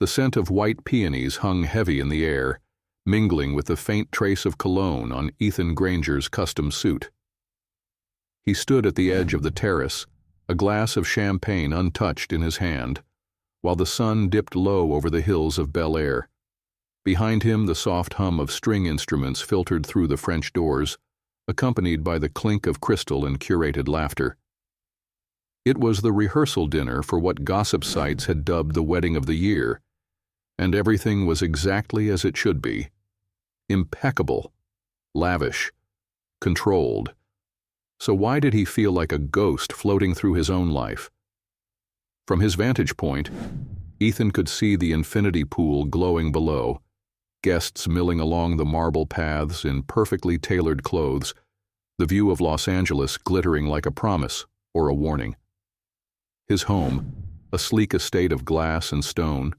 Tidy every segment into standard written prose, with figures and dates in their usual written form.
The scent of white peonies hung heavy in the air, mingling with the faint trace of cologne on Ethan Granger's custom suit. He stood at the edge of the terrace, a glass of champagne untouched in his hand, while the sun dipped low over the hills of Bel Air. Behind him, the soft hum of string instruments filtered through the French doors, accompanied by the clink of crystal and curated laughter. It was the rehearsal dinner for what gossip sites had dubbed the wedding of the year, and everything was exactly as it should be. Impeccable, lavish, controlled. So why did he feel like a ghost floating through his own life? From his vantage point, Ethan could see the infinity pool glowing below, guests milling along the marble paths in perfectly tailored clothes, the view of Los Angeles glittering like a promise or a warning. His home, a sleek estate of glass and stone,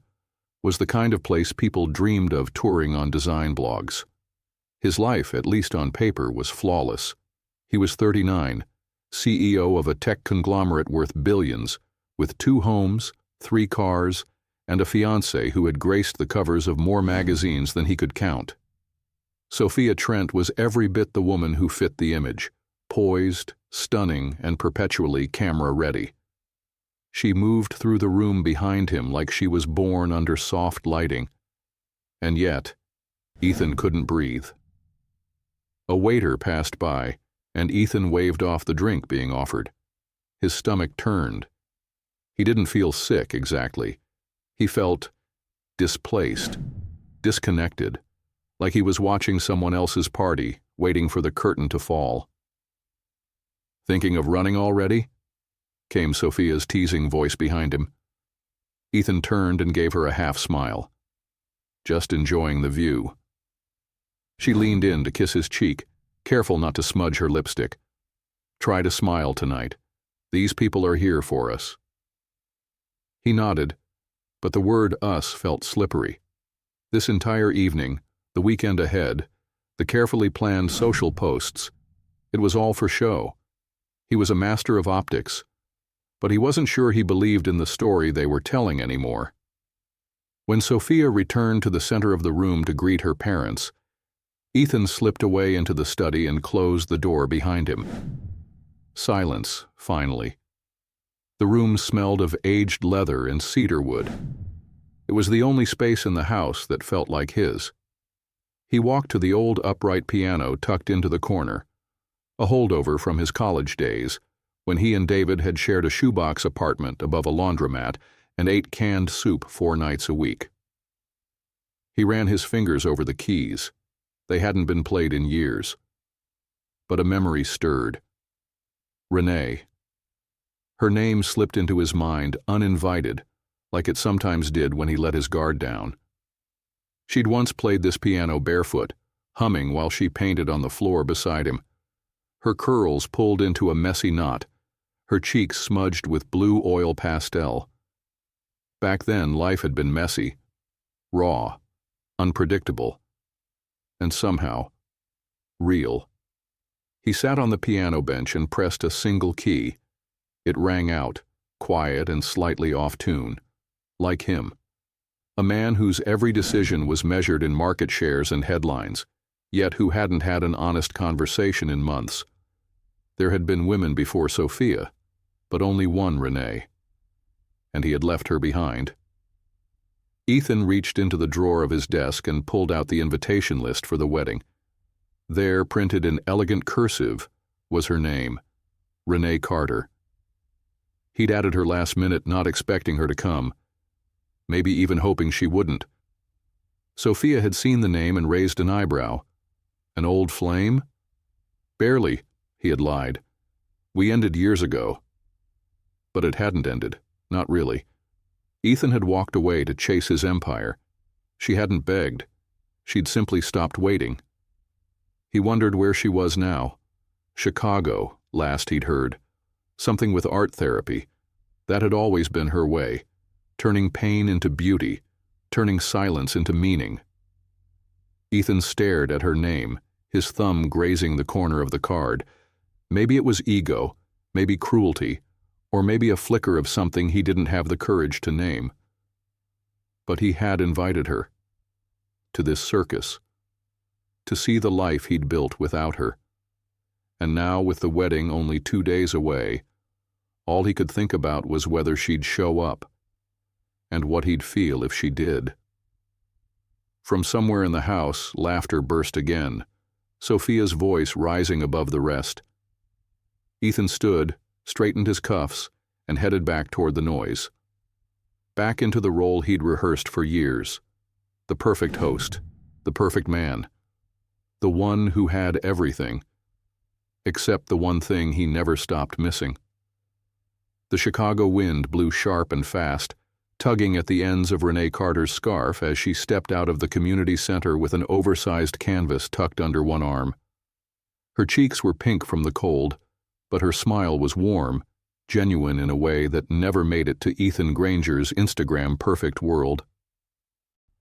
was the kind of place people dreamed of touring on design blogs. His life, at least on paper, was flawless. He was 39, CEO of a tech conglomerate worth billions, with 2 homes, 3 cars, and a fiancée who had graced the covers of more magazines than he could count. Sophia Trent was every bit the woman who fit the image, poised, stunning, and perpetually camera-ready. She moved through the room behind him like she was born under soft lighting. And yet, Ethan couldn't breathe. A waiter passed by, and Ethan waved off the drink being offered. His stomach turned. He didn't feel sick, exactly. He felt displaced, disconnected, like he was watching someone else's party, waiting for the curtain to fall. "Thinking of running already?" came Sophia's teasing voice behind him. Ethan turned and gave her a half-smile. Just enjoying the view. She leaned in to kiss his cheek, careful not to smudge her lipstick. "Try to smile tonight. These people are here for us." He nodded, but the word us felt slippery. This entire evening, the weekend ahead, the carefully planned social posts, it was all for show. He was a master of optics, but he wasn't sure he believed in the story they were telling anymore. When Sophia returned to the center of the room to greet her parents, Ethan slipped away into the study and closed the door behind him. Silence, finally. The room smelled of aged leather and cedar wood. It was the only space in the house that felt like his. He walked to the old upright piano tucked into the corner, a holdover from his college days, when he and David had shared a shoebox apartment above a laundromat and ate canned soup 4 nights a week. He ran his fingers over the keys. They hadn't been played in years. But a memory stirred. Renee. Her name slipped into his mind uninvited, like it sometimes did when he let his guard down. She'd once played this piano barefoot, humming while she painted on the floor beside him. Her curls pulled into a messy knot, her cheeks smudged with blue oil pastel. Back then, life had been messy, raw, unpredictable, and somehow, real. He sat on the piano bench and pressed a single key. It rang out, quiet and slightly off-tune, like him. A man whose every decision was measured in market shares and headlines, yet who hadn't had an honest conversation in months. There had been women before Sophia, but only one Renee. And he had left her behind. Ethan reached into the drawer of his desk and pulled out the invitation list for the wedding. There, printed in elegant cursive, was her name, Renee Carter. He'd added her last minute, not expecting her to come, maybe even hoping she wouldn't. Sophia had seen the name and raised an eyebrow. An old flame? Barely, he had lied. We ended years ago. But it hadn't ended, not really. Ethan had walked away to chase his empire. She hadn't begged. She'd simply stopped waiting. He wondered where she was now. Chicago, last he'd heard. Something with art therapy. That had always been her way. Turning pain into beauty, turning silence into meaning. Ethan stared at her name, his thumb grazing the corner of the card. Maybe it was ego, maybe cruelty, or maybe a flicker of something he didn't have the courage to name. But he had invited her. To this circus. To see the life he'd built without her. And now, with the wedding only 2 days away, all he could think about was whether she'd show up, and what he'd feel if she did. From somewhere in the house, laughter burst again, Sophia's voice rising above the rest. Ethan stood, straightened his cuffs, and headed back toward the noise. Back into the role he'd rehearsed for years. The perfect host, the perfect man, the one who had everything, except the one thing he never stopped missing. The Chicago wind blew sharp and fast, tugging at the ends of Renee Carter's scarf as she stepped out of the community center with an oversized canvas tucked under one arm. Her cheeks were pink from the cold, but her smile was warm, genuine in a way that never made it to Ethan Granger's Instagram perfect world.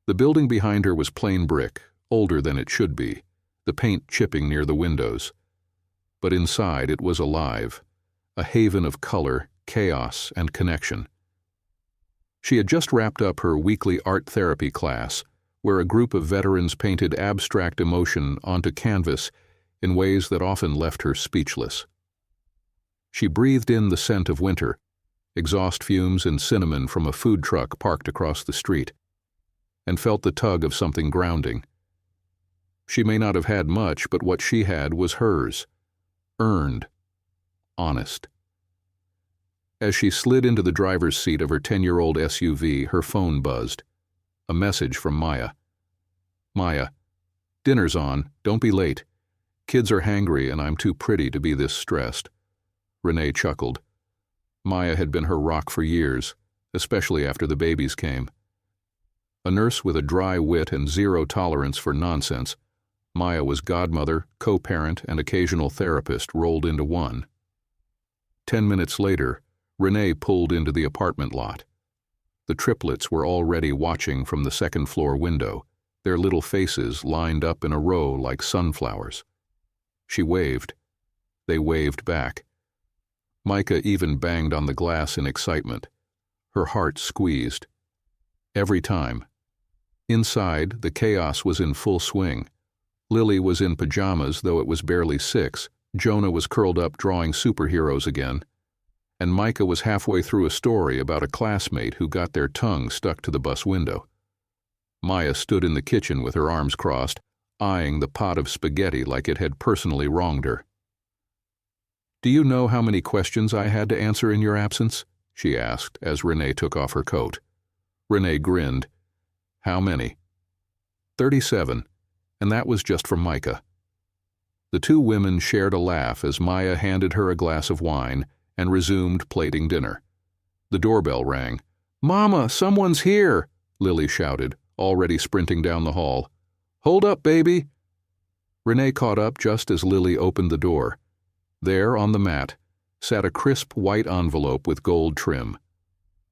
The building behind her was plain brick, older than it should be, the paint chipping near the windows. But inside it was alive, a haven of color, chaos, and connection. She had just wrapped up her weekly art therapy class, where a group of veterans painted abstract emotion onto canvas in ways that often left her speechless. She breathed in the scent of winter, exhaust fumes and cinnamon from a food truck parked across the street, and felt the tug of something grounding. She may not have had much, but what she had was hers, earned, honest. As she slid into the driver's seat of her 10-year-old SUV, her phone buzzed. A message from Maya. Maya, dinner's on, don't be late. Kids are hangry and I'm too pretty to be this stressed. Renee chuckled. Maya had been her rock for years, especially after the babies came. A nurse with a dry wit and zero tolerance for nonsense, Maya was godmother, co-parent, and occasional therapist rolled into one. 10 minutes later, Renee pulled into the apartment lot. The triplets were already watching from the second-floor window, their little faces lined up in a row like sunflowers. She waved. They waved back. Micah even banged on the glass in excitement. Her heart squeezed. Every time. Inside, the chaos was in full swing. Lily was in pajamas, though it was barely 6. Jonah was curled up drawing superheroes again. And Micah was halfway through a story about a classmate who got their tongue stuck to the bus window. Maya stood in the kitchen with her arms crossed, eyeing the pot of spaghetti like it had personally wronged her. "Do you know how many questions I had to answer in your absence?" she asked as Renee took off her coat. Renee grinned. "How many?" 37, and that was just from Micah. The two women shared a laugh as Maya handed her a glass of wine and resumed plating dinner. The doorbell rang. "Mama, someone's here!" Lily shouted, already sprinting down the hall. "Hold up, baby!" Renee caught up just as Lily opened the door. There, on the mat, sat a crisp white envelope with gold trim.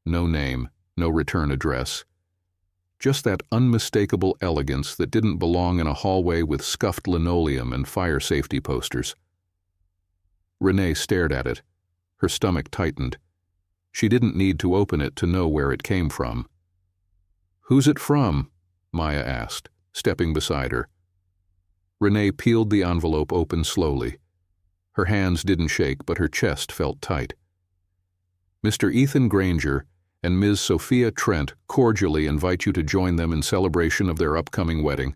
No name, no return address. Just that unmistakable elegance that didn't belong in a hallway with scuffed linoleum and fire safety posters. Renee stared at it. Her stomach tightened. She didn't need to open it to know where it came from. "Who's it from?" Maya asked, stepping beside her. Renee peeled the envelope open slowly. Her hands didn't shake, but her chest felt tight. "Mr. Ethan Granger and Ms. Sophia Trent cordially invite you to join them in celebration of their upcoming wedding."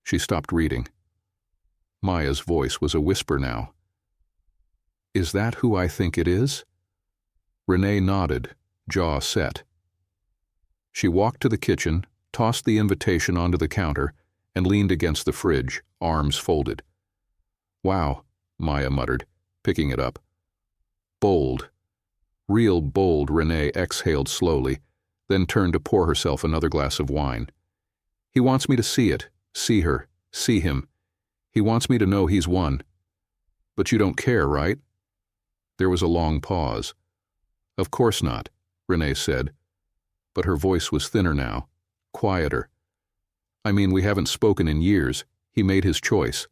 She stopped reading. Maya's voice was a whisper now. "Is that who I think it is?" Renee nodded, jaw set. She walked to the kitchen, tossed the invitation onto the counter, and leaned against the fridge, arms folded. "Wow," Maya muttered, picking it up. "Bold. Real bold," Renee exhaled slowly, then turned to pour herself another glass of wine. "He wants me to see it, see her, see him. He wants me to know he's won. But you don't care, right?" There was a long pause. "Of course not," Renee said, but her voice was thinner now, quieter. "I mean, we haven't spoken in years. He made his choice."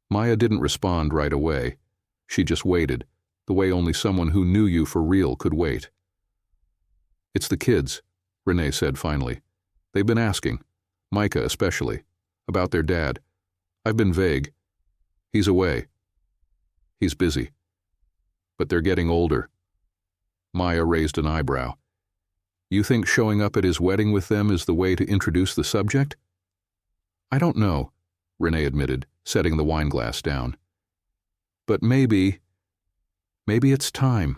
Maya didn't respond right away. She just waited, the way only someone who knew you for real could wait. "It's the kids," Renee said finally. "They've been asking, Micah especially, about their dad. I've been vague. He's away. He's busy. But they're getting older." Maya raised an eyebrow. "You think showing up at his wedding with them is the way to introduce the subject?" "I don't know," Renee admitted, setting the wineglass down. "But maybe it's time.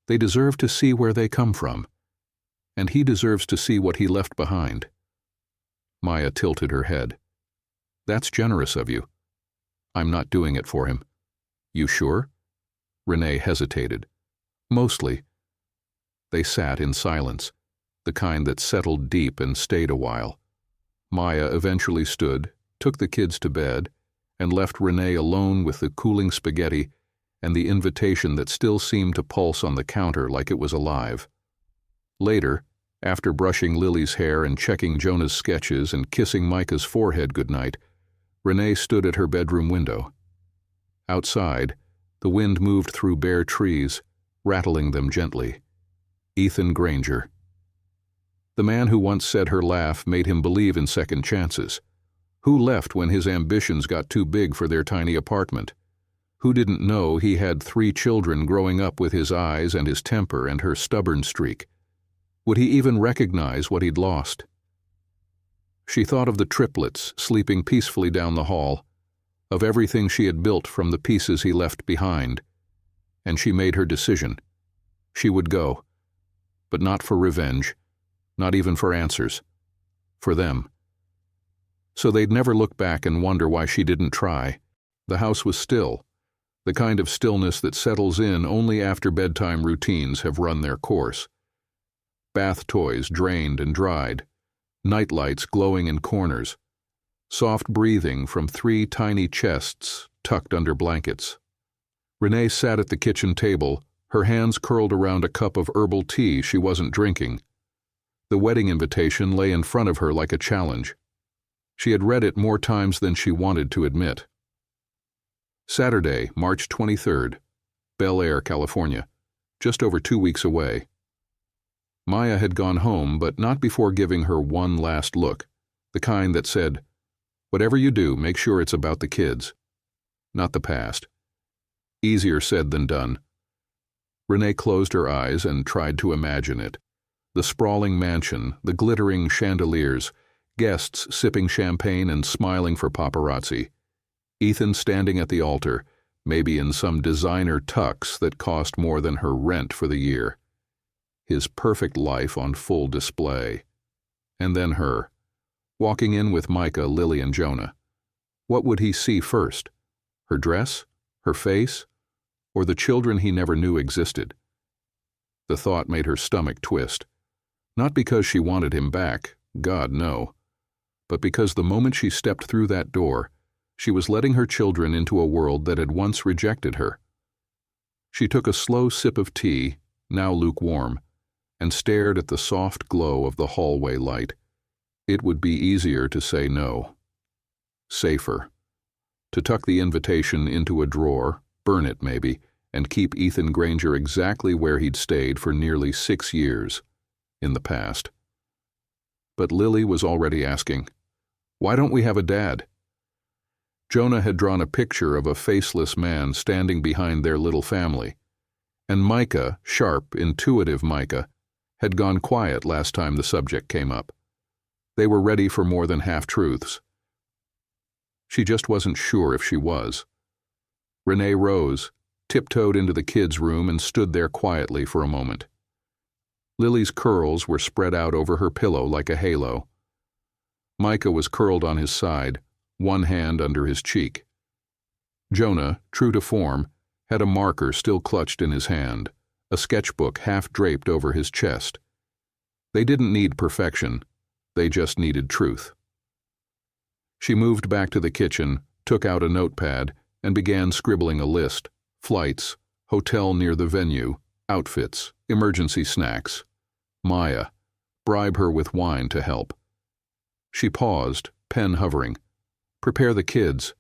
They deserve to see where they come from, and he deserves to see what he left behind." Maya tilted her head. "That's generous of you. I'm not doing it for him." "You sure?" Renee hesitated. "Mostly." They sat in silence, the kind that settled deep and stayed a while. Maya eventually stood, took the kids to bed, and left Renee alone with the cooling spaghetti and the invitation that still seemed to pulse on the counter like it was alive. Later, after brushing Lily's hair and checking Jonah's sketches and kissing Micah's forehead goodnight, Renee stood at her bedroom window. Outside, the wind moved through bare trees, rattling them gently. Ethan Granger. The man who once said her laugh made him believe in second chances. Who left when his ambitions got too big for their tiny apartment? Who didn't know he had 3 children growing up with his eyes and his temper and her stubborn streak? Would he even recognize what he'd lost? She thought of the triplets sleeping peacefully down the hall, of everything she had built from the pieces he left behind, and she made her decision. She would go, but not for revenge, not even for answers. For them. So they'd never look back and wonder why she didn't try. The house was still, the kind of stillness that settles in only after bedtime routines have run their course. Bath toys drained and dried, night lights glowing in corners, soft breathing from 3 tiny chests tucked under blankets. Renee sat at the kitchen table, her hands curled around a cup of herbal tea she wasn't drinking. The wedding invitation lay in front of her like a challenge. She had read it more times than she wanted to admit. Saturday, March 23rd, Bel Air, California, just over 2 weeks away. Maya had gone home, but not before giving her one last look, the kind that said, "Whatever you do, make sure it's about the kids, not the past." Easier said than done. Renee closed her eyes and tried to imagine it. The sprawling mansion, the glittering chandeliers, guests sipping champagne and smiling for paparazzi. Ethan standing at the altar, maybe in some designer tux that cost more than her rent for the year. His perfect life on full display. And then her, walking in with Micah, Lily, and Jonah. What would he see first? Her dress? Her face? Or the children he never knew existed? The thought made her stomach twist. Not because she wanted him back, God no, but because the moment she stepped through that door, she was letting her children into a world that had once rejected her. She took a slow sip of tea, now lukewarm, and stared at the soft glow of the hallway light. It would be easier to say no. Safer. To tuck the invitation into a drawer, burn it maybe, and keep Ethan Granger exactly where he'd stayed for nearly 6 years, in the past. But Lily was already asking, "Why don't we have a dad?" Jonah had drawn a picture of a faceless man standing behind their little family, and Micah, sharp, intuitive Micah, had gone quiet last time the subject came up. They were ready for more than half-truths. She just wasn't sure if she was. Renee rose, tiptoed into the kids' room and stood there quietly for a moment. Lily's curls were spread out over her pillow like a halo. Micah was curled on his side, one hand under his cheek. Jonah, true to form, had a marker still clutched in his hand, a sketchbook half draped over his chest. They didn't need perfection, they just needed truth. She moved back to the kitchen, took out a notepad, and began scribbling a list: flights, hotel near the venue, outfits, emergency snacks. Maya, bribe her with wine to help. She paused, pen hovering. Prepare the kids.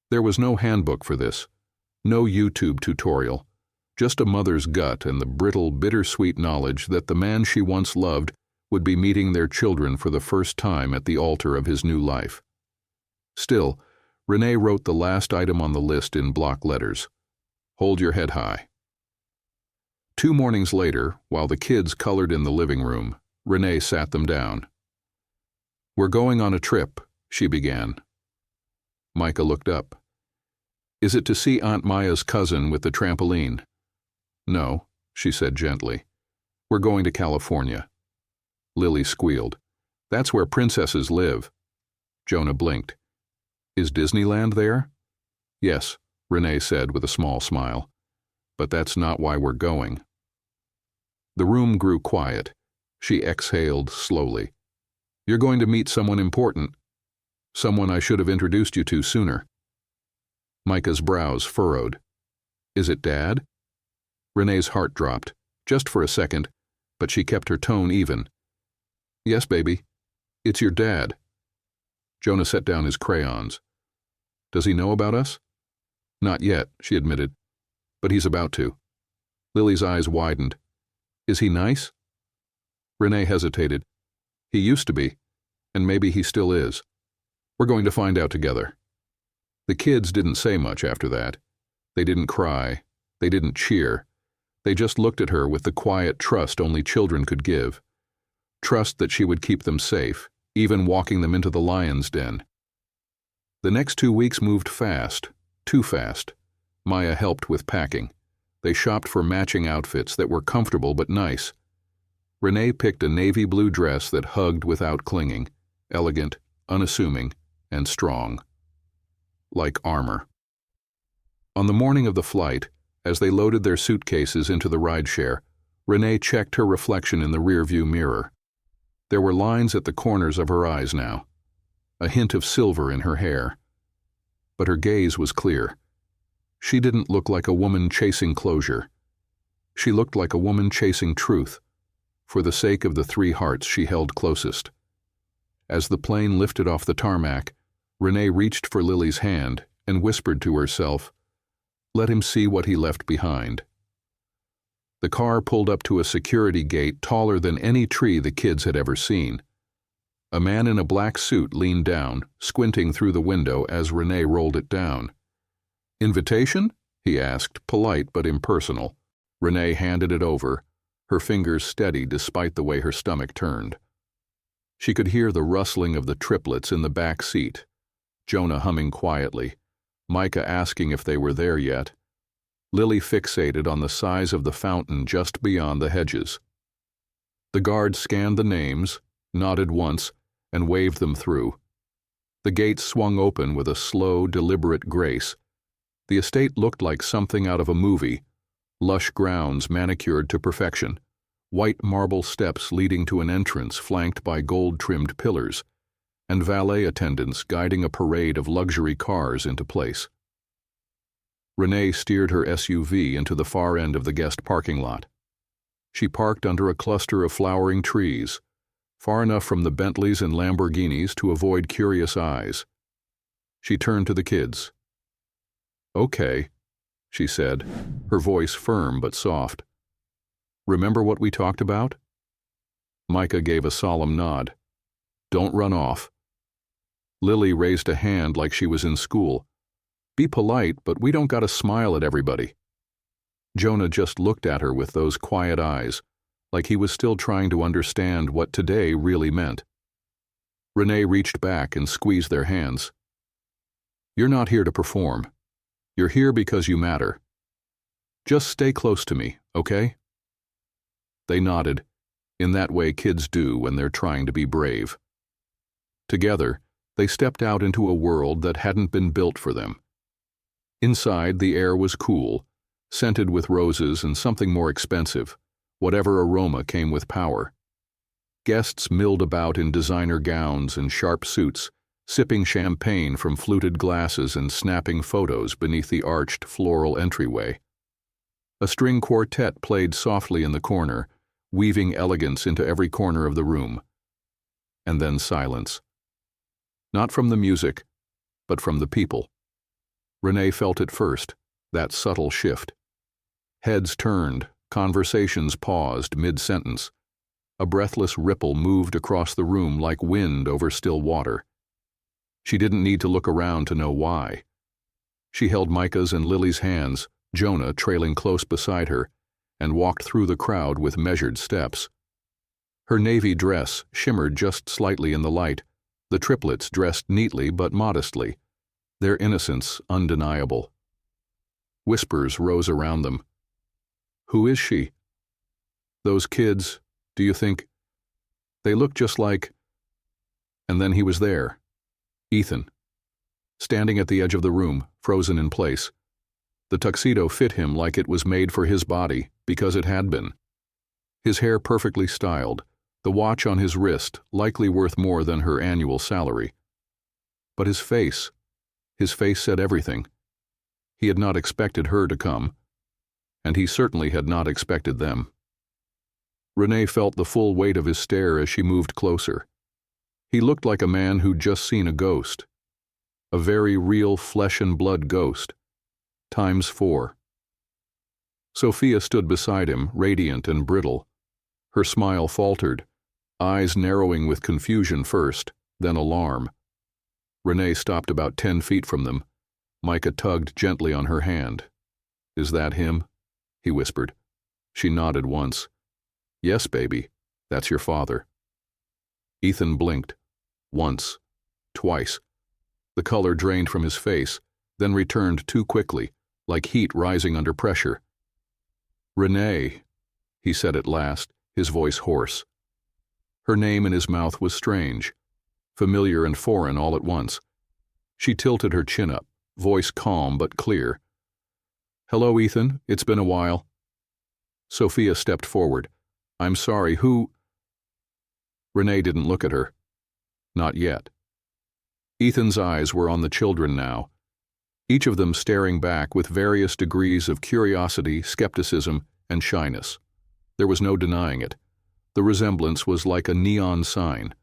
There was no handbook for this, no YouTube tutorial, just a mother's gut and the brittle, bittersweet knowledge that the man she once loved would be meeting their children for the first time at the altar of his new life. Still, Renee wrote the last item on the list in block letters. Hold your head high. 2 mornings later, while the kids colored in the living room, Renee sat them down. "We're going on a trip," she began. Micah looked up. "Is it to see Aunt Maya's cousin with the trampoline?" "No," she said gently. "We're going to California." Lily squealed. "That's where princesses live." Jonah blinked. "Is Disneyland there?" "Yes," Renee said with a small smile. "But that's not why we're going." The room grew quiet. She exhaled slowly. "You're going to meet someone important. Someone I should have introduced you to sooner." Micah's brows furrowed. "Is it Dad?" Renee's heart dropped, just for a second, but she kept her tone even. "Yes, baby. It's your dad." Jonah set down his crayons. "Does he know about us?" "Not yet," she admitted. "But he's about to." Lily's eyes widened. "Is he nice?" Renee hesitated. "He used to be, and maybe he still is. We're going to find out together." The kids didn't say much after that. They didn't cry. They didn't cheer. They just looked at her with the quiet trust only children could give. Trust that she would keep them safe, even walking them into the lion's den. The next 2 weeks moved fast, too fast. Maya helped with packing. They shopped for matching outfits that were comfortable but nice. Renee picked a navy blue dress that hugged without clinging, elegant, unassuming, and strong. Like armor. On the morning of the flight, as they loaded their suitcases into the rideshare, Renee checked her reflection in the rearview mirror. There were lines at the corners of her eyes now, a hint of silver in her hair. But her gaze was clear. She didn't look like a woman chasing closure. She looked like a woman chasing truth, for the sake of the 3 hearts she held closest. As the plane lifted off the tarmac, Renee reached for Lily's hand and whispered to herself, "Let him see what he left behind." The car pulled up to a security gate taller than any tree the kids had ever seen. A man in a black suit leaned down, squinting through the window as Renee rolled it down. "Invitation?" he asked, polite but impersonal. Renee handed it over, her fingers steady despite the way her stomach turned. She could hear the rustling of the triplets in the back seat, Jonah humming quietly, Micah asking if they were there yet, Lily fixated on the size of the fountain just beyond the hedges. The guard scanned the names, nodded once, and waved them through. The gates swung open with a slow, deliberate grace. The estate looked like something out of a movie, lush grounds manicured to perfection, white marble steps leading to an entrance flanked by gold-trimmed pillars, and valet attendants guiding a parade of luxury cars into place. Renee steered her SUV into the far end of the guest parking lot. She parked under a cluster of flowering trees, far enough from the Bentleys and Lamborghinis to avoid curious eyes. She turned to the kids. "Okay," she said, her voice firm but soft. "Remember what we talked about?" Micah gave a solemn nod. "Don't run off." Lily raised a hand like she was in school. "Be polite, but we don't gotta smile at everybody." Jonah just looked at her with those quiet eyes, like he was still trying to understand what today really meant. Renee reached back and squeezed their hands. "You're not here to perform. You're here because you matter. Just stay close to me, okay?" They nodded, in that way kids do when they're trying to be brave. Together, they stepped out into a world that hadn't been built for them. Inside, the air was cool, scented with roses and something more expensive, whatever aroma came with power. Guests milled about in designer gowns and sharp suits, sipping champagne from fluted glasses and snapping photos beneath the arched floral entryway. A string quartet played softly in the corner, weaving elegance into every corner of the room. And then silence. Not from the music, but from the people. Renee felt it first, that subtle shift. Heads turned, conversations paused mid-sentence. A breathless ripple moved across the room like wind over still water. She didn't need to look around to know why. She held Micah's and Lily's hands, Jonah trailing close beside her, and walked through the crowd with measured steps. Her navy dress shimmered just slightly in the light, the triplets dressed neatly but modestly, their innocence undeniable. Whispers rose around them. "Who is she? Those kids, do you think? They look just like—" And then he was there, Ethan, standing at the edge of the room, frozen in place. The tuxedo fit him like it was made for his body, because it had been. His hair perfectly styled, the watch on his wrist likely worth more than her annual salary. But his face said everything. He had not expected her to come, and he certainly had not expected them. Renee felt the full weight of his stare as she moved closer. He looked like a man who'd just seen a ghost. A very real flesh-and-blood ghost, times 4. Sophia stood beside him, radiant and brittle. Her smile faltered, eyes narrowing with confusion first, then alarm. Renee stopped about 10 feet from them. Micah tugged gently on her hand. "Is that him?" he whispered. She nodded once. "Yes, baby, that's your father." Ethan blinked. Once. Twice. The color drained from his face, then returned too quickly, like heat rising under pressure. "Renee," he said at last, his voice hoarse. Her name in his mouth was strange, familiar and foreign all at once. She tilted her chin up, voice calm but clear. "Hello, Ethan. It's been a while." Sophia stepped forward. "I'm sorry, who—" Renee didn't look at her. Not yet. Ethan's eyes were on the children now, each of them staring back with various degrees of curiosity, skepticism, and shyness. There was no denying it. The resemblance was like a neon sign.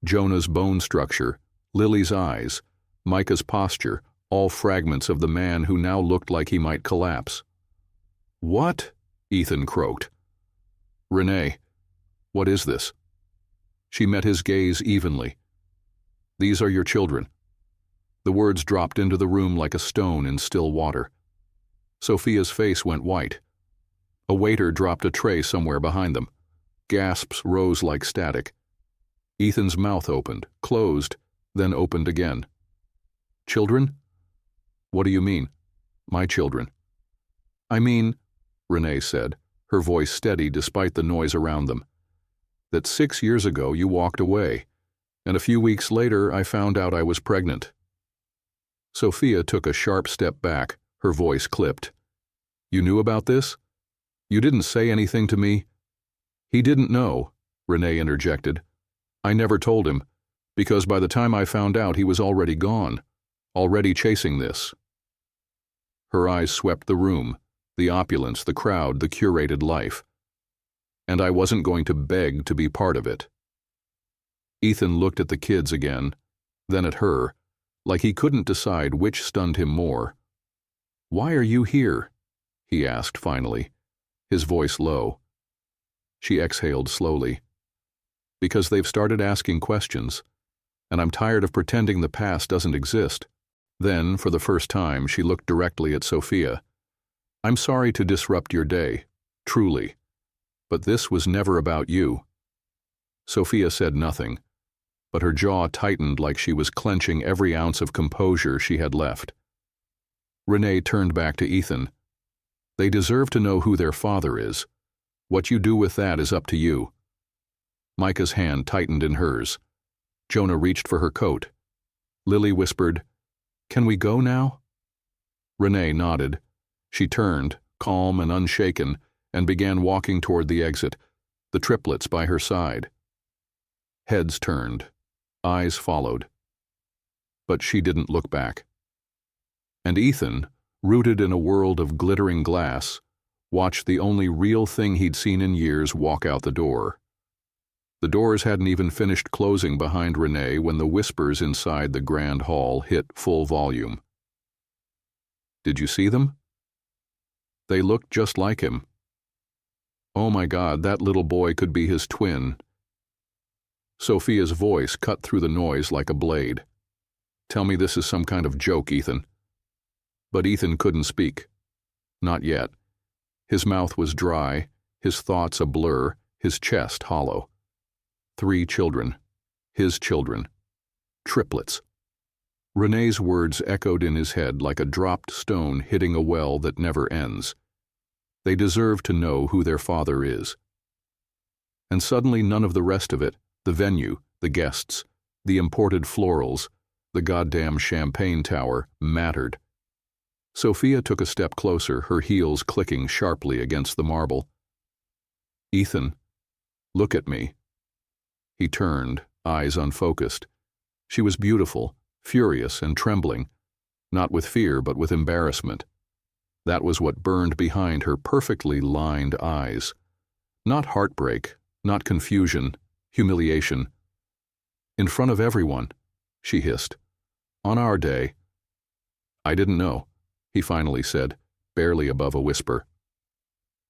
Jonah's bone structure, Lily's eyes, Micah's posture, all fragments of the man who now looked like he might collapse. "What?" Ethan croaked. "Renee, what is this?" She met his gaze evenly. "These are your children." The words dropped into the room like a stone in still water. Sophia's face went white. A waiter dropped a tray somewhere behind them. Gasps rose like static. Ethan's mouth opened, closed, then opened again. "Children? What do you mean? My children?" "I mean," Renee said, her voice steady despite the noise around them, "that 6 years ago you walked away, and a few weeks later I found out I was pregnant." Sophia took a sharp step back, her voice clipped. "You knew about this? You didn't say anything to me?" "He didn't know," Renee interjected. "I never told him, because by the time I found out he was already gone, already chasing this." Her eyes swept the room, the opulence, the crowd, the curated life. "And I wasn't going to beg to be part of it." Ethan looked at the kids again, then at her, like he couldn't decide which stunned him more. "Why are you here?" he asked finally, his voice low. She exhaled slowly. "Because they've started asking questions, and I'm tired of pretending the past doesn't exist." Then, for the first time, she looked directly at Sophia. "I'm sorry to disrupt your day, truly, but this was never about you." Sophia said nothing, but her jaw tightened like she was clenching every ounce of composure she had left. Renee turned back to Ethan. "They deserve to know who their father is. What you do with that is up to you." Micah's hand tightened in hers. Jonah reached for her coat. Lily whispered, "Can we go now?" Renee nodded. She turned, calm and unshaken, and began walking toward the exit, the triplets by her side. Heads turned. Eyes followed. But she didn't look back. And Ethan, rooted in a world of glittering glass, watched the only real thing he'd seen in years walk out the door. The doors hadn't even finished closing behind Renee when the whispers inside the grand hall hit full volume. "Did you see them? They looked just like him." Oh my God, that little boy could be his twin. Sophia's voice cut through the noise like a blade. Tell me this is some kind of joke, Ethan. But Ethan couldn't speak. Not yet. His mouth was dry, his thoughts a blur, his chest hollow. 3 children. His children. Triplets. Renee's words echoed in his head like a dropped stone hitting a well that never ends. They deserve to know who their father is. And suddenly none of the rest of it, the venue, the guests, the imported florals, the goddamn champagne tower, mattered. Sophia took a step closer, her heels clicking sharply against the marble. Ethan, look at me. He turned, eyes unfocused. She was beautiful, furious and trembling, not with fear but with embarrassment. That was what burned behind her perfectly lined eyes. Not heartbreak, not confusion, humiliation. In front of everyone, she hissed. On our day. I didn't know, he finally said, barely above a whisper.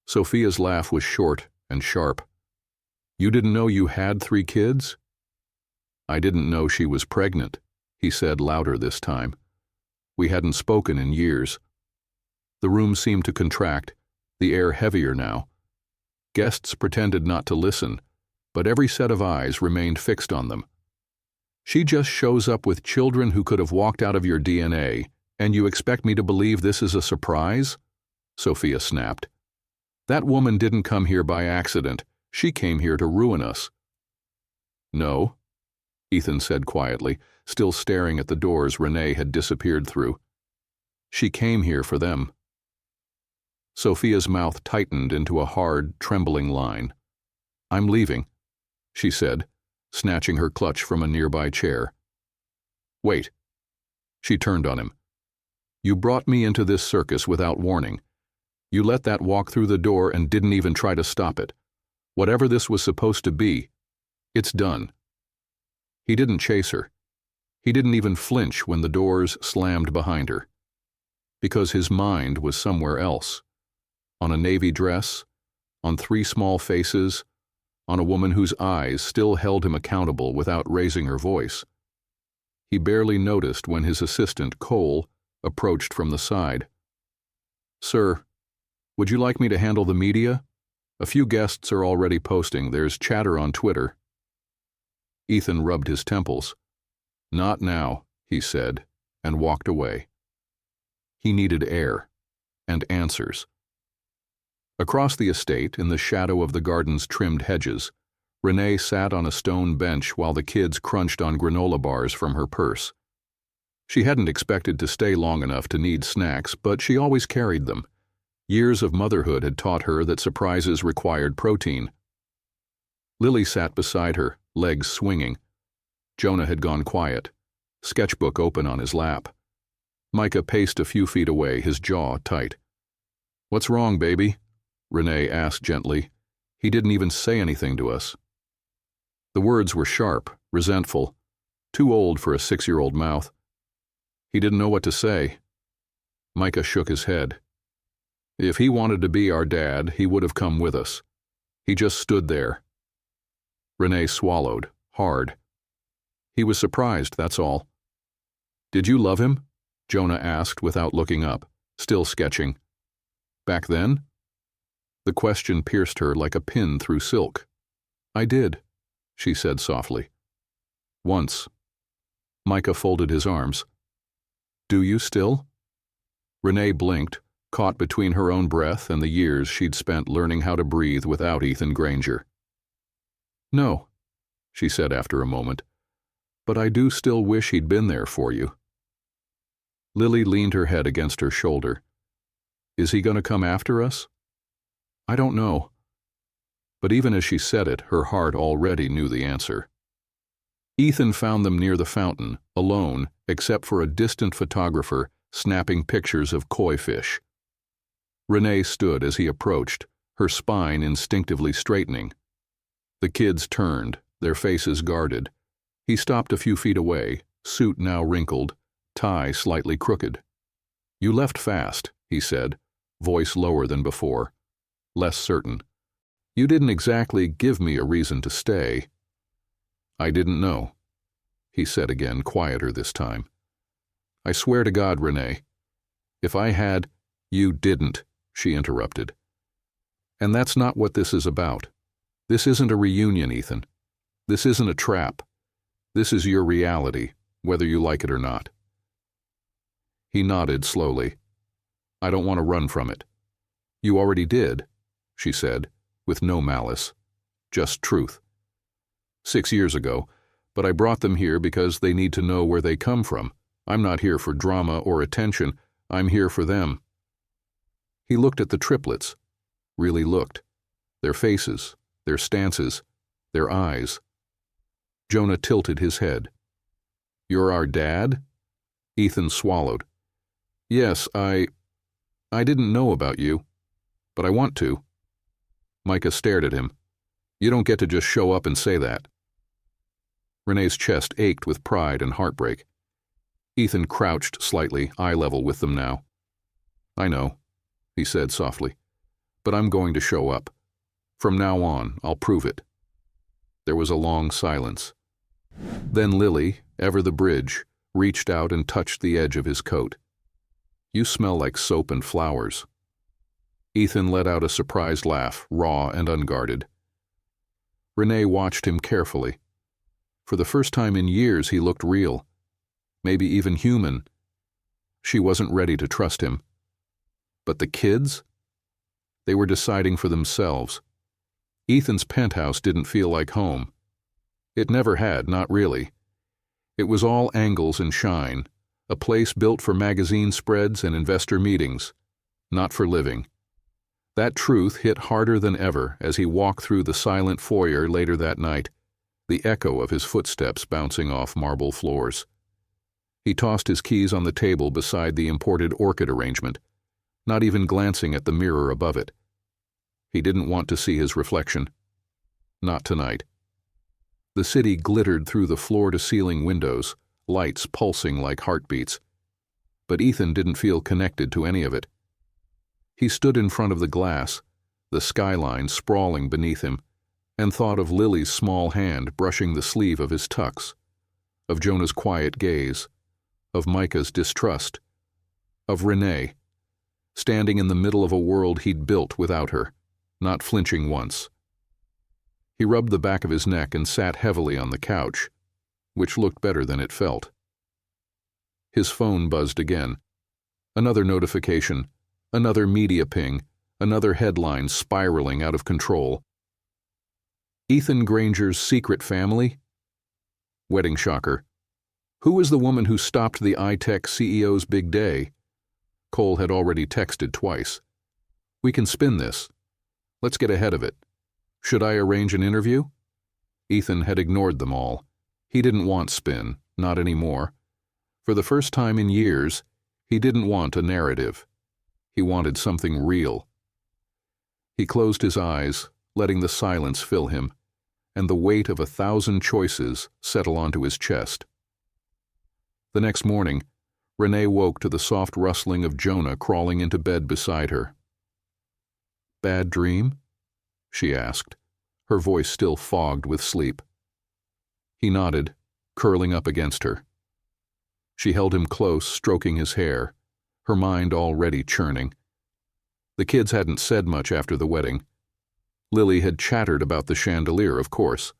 Sophia's laugh was short and sharp. You didn't know you had 3 kids? I didn't know she was pregnant, he said louder this time. We hadn't spoken in years. The room seemed to contract, the air heavier now. Guests pretended not to listen, but every set of eyes remained fixed on them. She just shows up with children who could have walked out of your DNA, and you expect me to believe this is a surprise? Sophia snapped. That woman didn't come here by accident. She came here to ruin us. No, Ethan said quietly, still staring at the doors Renee had disappeared through. She came here for them. Sophia's mouth tightened into a hard, trembling line. I'm leaving, she said, snatching her clutch from a nearby chair. Wait. She turned on him. You brought me into this circus without warning. You let that walk through the door and didn't even try to stop it. Whatever this was supposed to be, it's done. He didn't chase her. He didn't even flinch when the doors slammed behind her. Because his mind was somewhere else. On a navy dress, on 3 small faces, on a woman whose eyes still held him accountable without raising her voice. He barely noticed when his assistant, Cole, approached from the side. Sir, would you like me to handle the media? A few guests are already posting. There's chatter on Twitter. Ethan rubbed his temples. Not now, he said, and walked away. He needed air and answers. Across the estate, in the shadow of the garden's trimmed hedges, Renee sat on a stone bench while the kids crunched on granola bars from her purse. She hadn't expected to stay long enough to need snacks, but she always carried them. Years of motherhood had taught her that surprises required protein. Lily sat beside her, legs swinging. Jonah had gone quiet, sketchbook open on his lap. Micah paced a few feet away, his jaw tight. What's wrong, baby? Renee asked gently. He didn't even say anything to us. The words were sharp, resentful, too old for a 6-year-old mouth. He didn't know what to say. Micah shook his head. If he wanted to be our dad, he would have come with us. He just stood there. Renee swallowed, hard. He was surprised, that's all. Did you love him? Jonah asked without looking up, still sketching. Back then? The question pierced her like a pin through silk. I did, she said softly. Once. Micah folded his arms. Do you still? Renee blinked, caught between her own breath and the years she'd spent learning how to breathe without Ethan Granger. No, she said after a moment, but I do still wish he'd been there for you. Lily leaned her head against her shoulder. Is he going to come after us? I don't know. But even as she said it, her heart already knew the answer. Ethan found them near the fountain, alone, except for a distant photographer snapping pictures of koi fish. Renee stood as he approached, her spine instinctively straightening. The kids turned, their faces guarded. He stopped a few feet away, suit now wrinkled, tie slightly crooked. You left fast, he said, voice lower than before, less certain. You didn't exactly give me a reason to stay. I didn't know, he said again, quieter this time. I swear to God, Renee, if I had— You didn't, she interrupted. And that's not what this is about. This isn't a reunion, Ethan. This isn't a trap. This is your reality, whether you like it or not. He nodded slowly. I don't want to run from it. You already did, she said, with no malice, just truth. 6 years ago, but I brought them here because they need to know where they come from. I'm not here for drama or attention. I'm here for them. He looked at the triplets, really looked. Their faces, their stances, their eyes. Jonah tilted his head. You're our dad? Ethan swallowed. Yes, I didn't know about you, but I want to. Micah stared at him. You don't get to just show up and say that. Renee's chest ached with pride and heartbreak. Ethan crouched slightly, eye level with them now. I know, he said softly, but I'm going to show up. From now on, I'll prove it. There was a long silence. Then Lily, ever the bridge, reached out and touched the edge of his coat. You smell like soap and flowers. Ethan let out a surprised laugh, raw and unguarded. Renee watched him carefully. For the first time in years, he looked real, maybe even human. She wasn't ready to trust him. But the kids? They were deciding for themselves. Ethan's penthouse didn't feel like home. It never had, not really. It was all angles and shine, a place built for magazine spreads and investor meetings, not for living. That truth hit harder than ever as he walked through the silent foyer later that night, the echo of his footsteps bouncing off marble floors. He tossed his keys on the table beside the imported orchid arrangement, not even glancing at the mirror above it. He didn't want to see his reflection. Not tonight. The city glittered through the floor-to-ceiling windows, lights pulsing like heartbeats. But Ethan didn't feel connected to any of it. He stood in front of the glass, the skyline sprawling beneath him, and thought of Lily's small hand brushing the sleeve of his tux, of Jonah's quiet gaze, of Micah's distrust, of Renee, standing in the middle of a world he'd built without her, not flinching once. He rubbed the back of his neck and sat heavily on the couch, which looked better than it felt. His phone buzzed again. Another notification, another media ping, another headline spiraling out of control. Ethan Granger's secret family? Wedding shocker. Who was the woman who stopped the iTech CEO's big day? Cole had already texted twice. We can spin this. Let's get ahead of it. Should I arrange an interview? Ethan had ignored them all. He didn't want spin, not anymore. For the first time in years, he didn't want a narrative. He wanted something real. He closed his eyes, letting the silence fill him, and the weight of 1,000 choices settle onto his chest. The next morning, Renee woke to the soft rustling of Jonah crawling into bed beside her. Bad dream? She asked, her voice still fogged with sleep. He nodded, curling up against her. She held him close, stroking his hair, her mind already churning. The kids hadn't said much after the wedding. Lily had chattered about the chandelier, of course.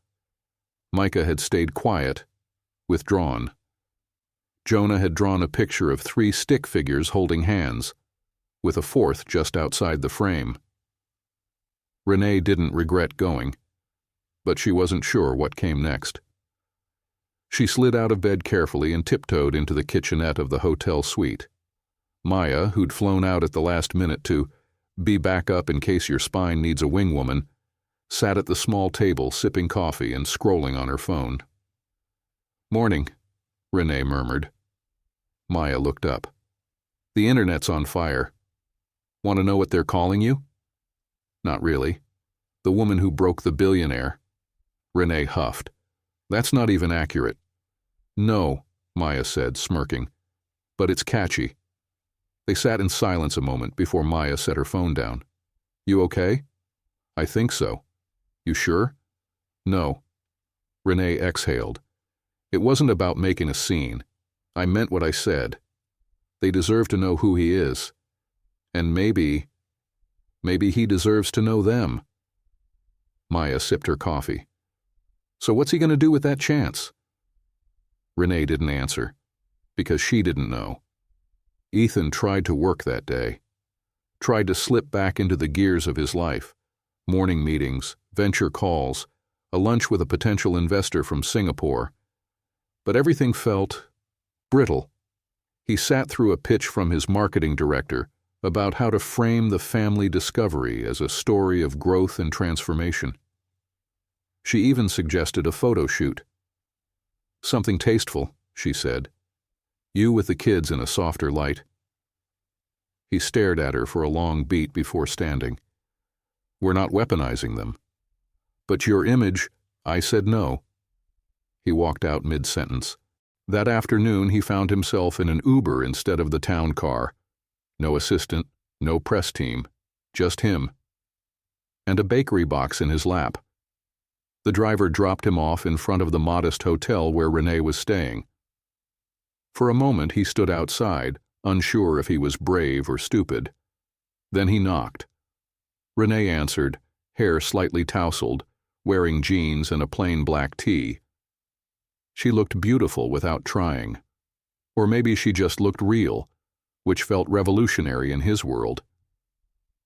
Micah had stayed quiet, withdrawn. Jonah had drawn a picture of 3 stick figures holding hands, with a 4th just outside the frame. Renee didn't regret going, but she wasn't sure what came next. She slid out of bed carefully and tiptoed into the kitchenette of the hotel suite. Maya, who'd flown out at the last minute to be back up in case your spine needs a wing woman, sat at the small table sipping coffee and scrolling on her phone. Morning, Renee murmured. Maya looked up. The internet's on fire. Want to know what they're calling you? Not really. The woman who broke the billionaire. Renee huffed. That's not even accurate. No, Maya said, smirking. But it's catchy. They sat in silence a moment before Maya set her phone down. You okay? I think so. You sure? No. Renee exhaled. It wasn't about making a scene. I meant what I said. They deserve to know who he is. And maybe he deserves to know them. Maya sipped her coffee. So what's he going to do with that chance? Renee didn't answer, because she didn't know. Ethan tried to work that day, tried to slip back into the gears of his life, morning meetings, venture calls, a lunch with a potential investor from Singapore. But everything felt brittle. He sat through a pitch from his marketing director about how to frame the family discovery as a story of growth and transformation. She even suggested a photo shoot. Something tasteful, she said. You with the kids in a softer light. He stared at her for a long beat before standing. We're not weaponizing them. But your image, I said no. He walked out mid-sentence. That afternoon he found himself in an Uber instead of the town car. No assistant, no press team, just him. And a bakery box in his lap. The driver dropped him off in front of the modest hotel where Renee was staying. For a moment he stood outside, unsure if he was brave or stupid. Then he knocked. Renee answered, hair slightly tousled, wearing jeans and a plain black tee. She looked beautiful without trying. Or maybe she just looked real, which felt revolutionary in his world.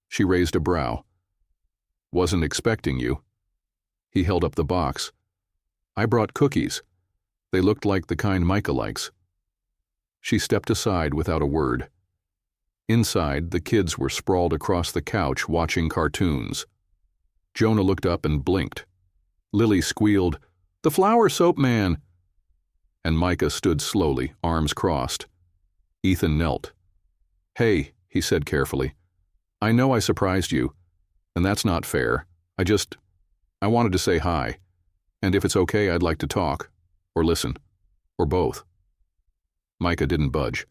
She raised a brow. Wasn't expecting you. He held up the box. I brought cookies. They looked like the kind Micah likes. She stepped aside without a word. Inside, the kids were sprawled across the couch watching cartoons. Jonah looked up and blinked. Lily squealed, "The flower soap man!" And Micah stood slowly, arms crossed. Ethan knelt. Hey, he said carefully. I know I surprised you, and that's not fair. I wanted to say hi, and if it's okay, I'd like to talk, or listen, or both. Micah didn't budge.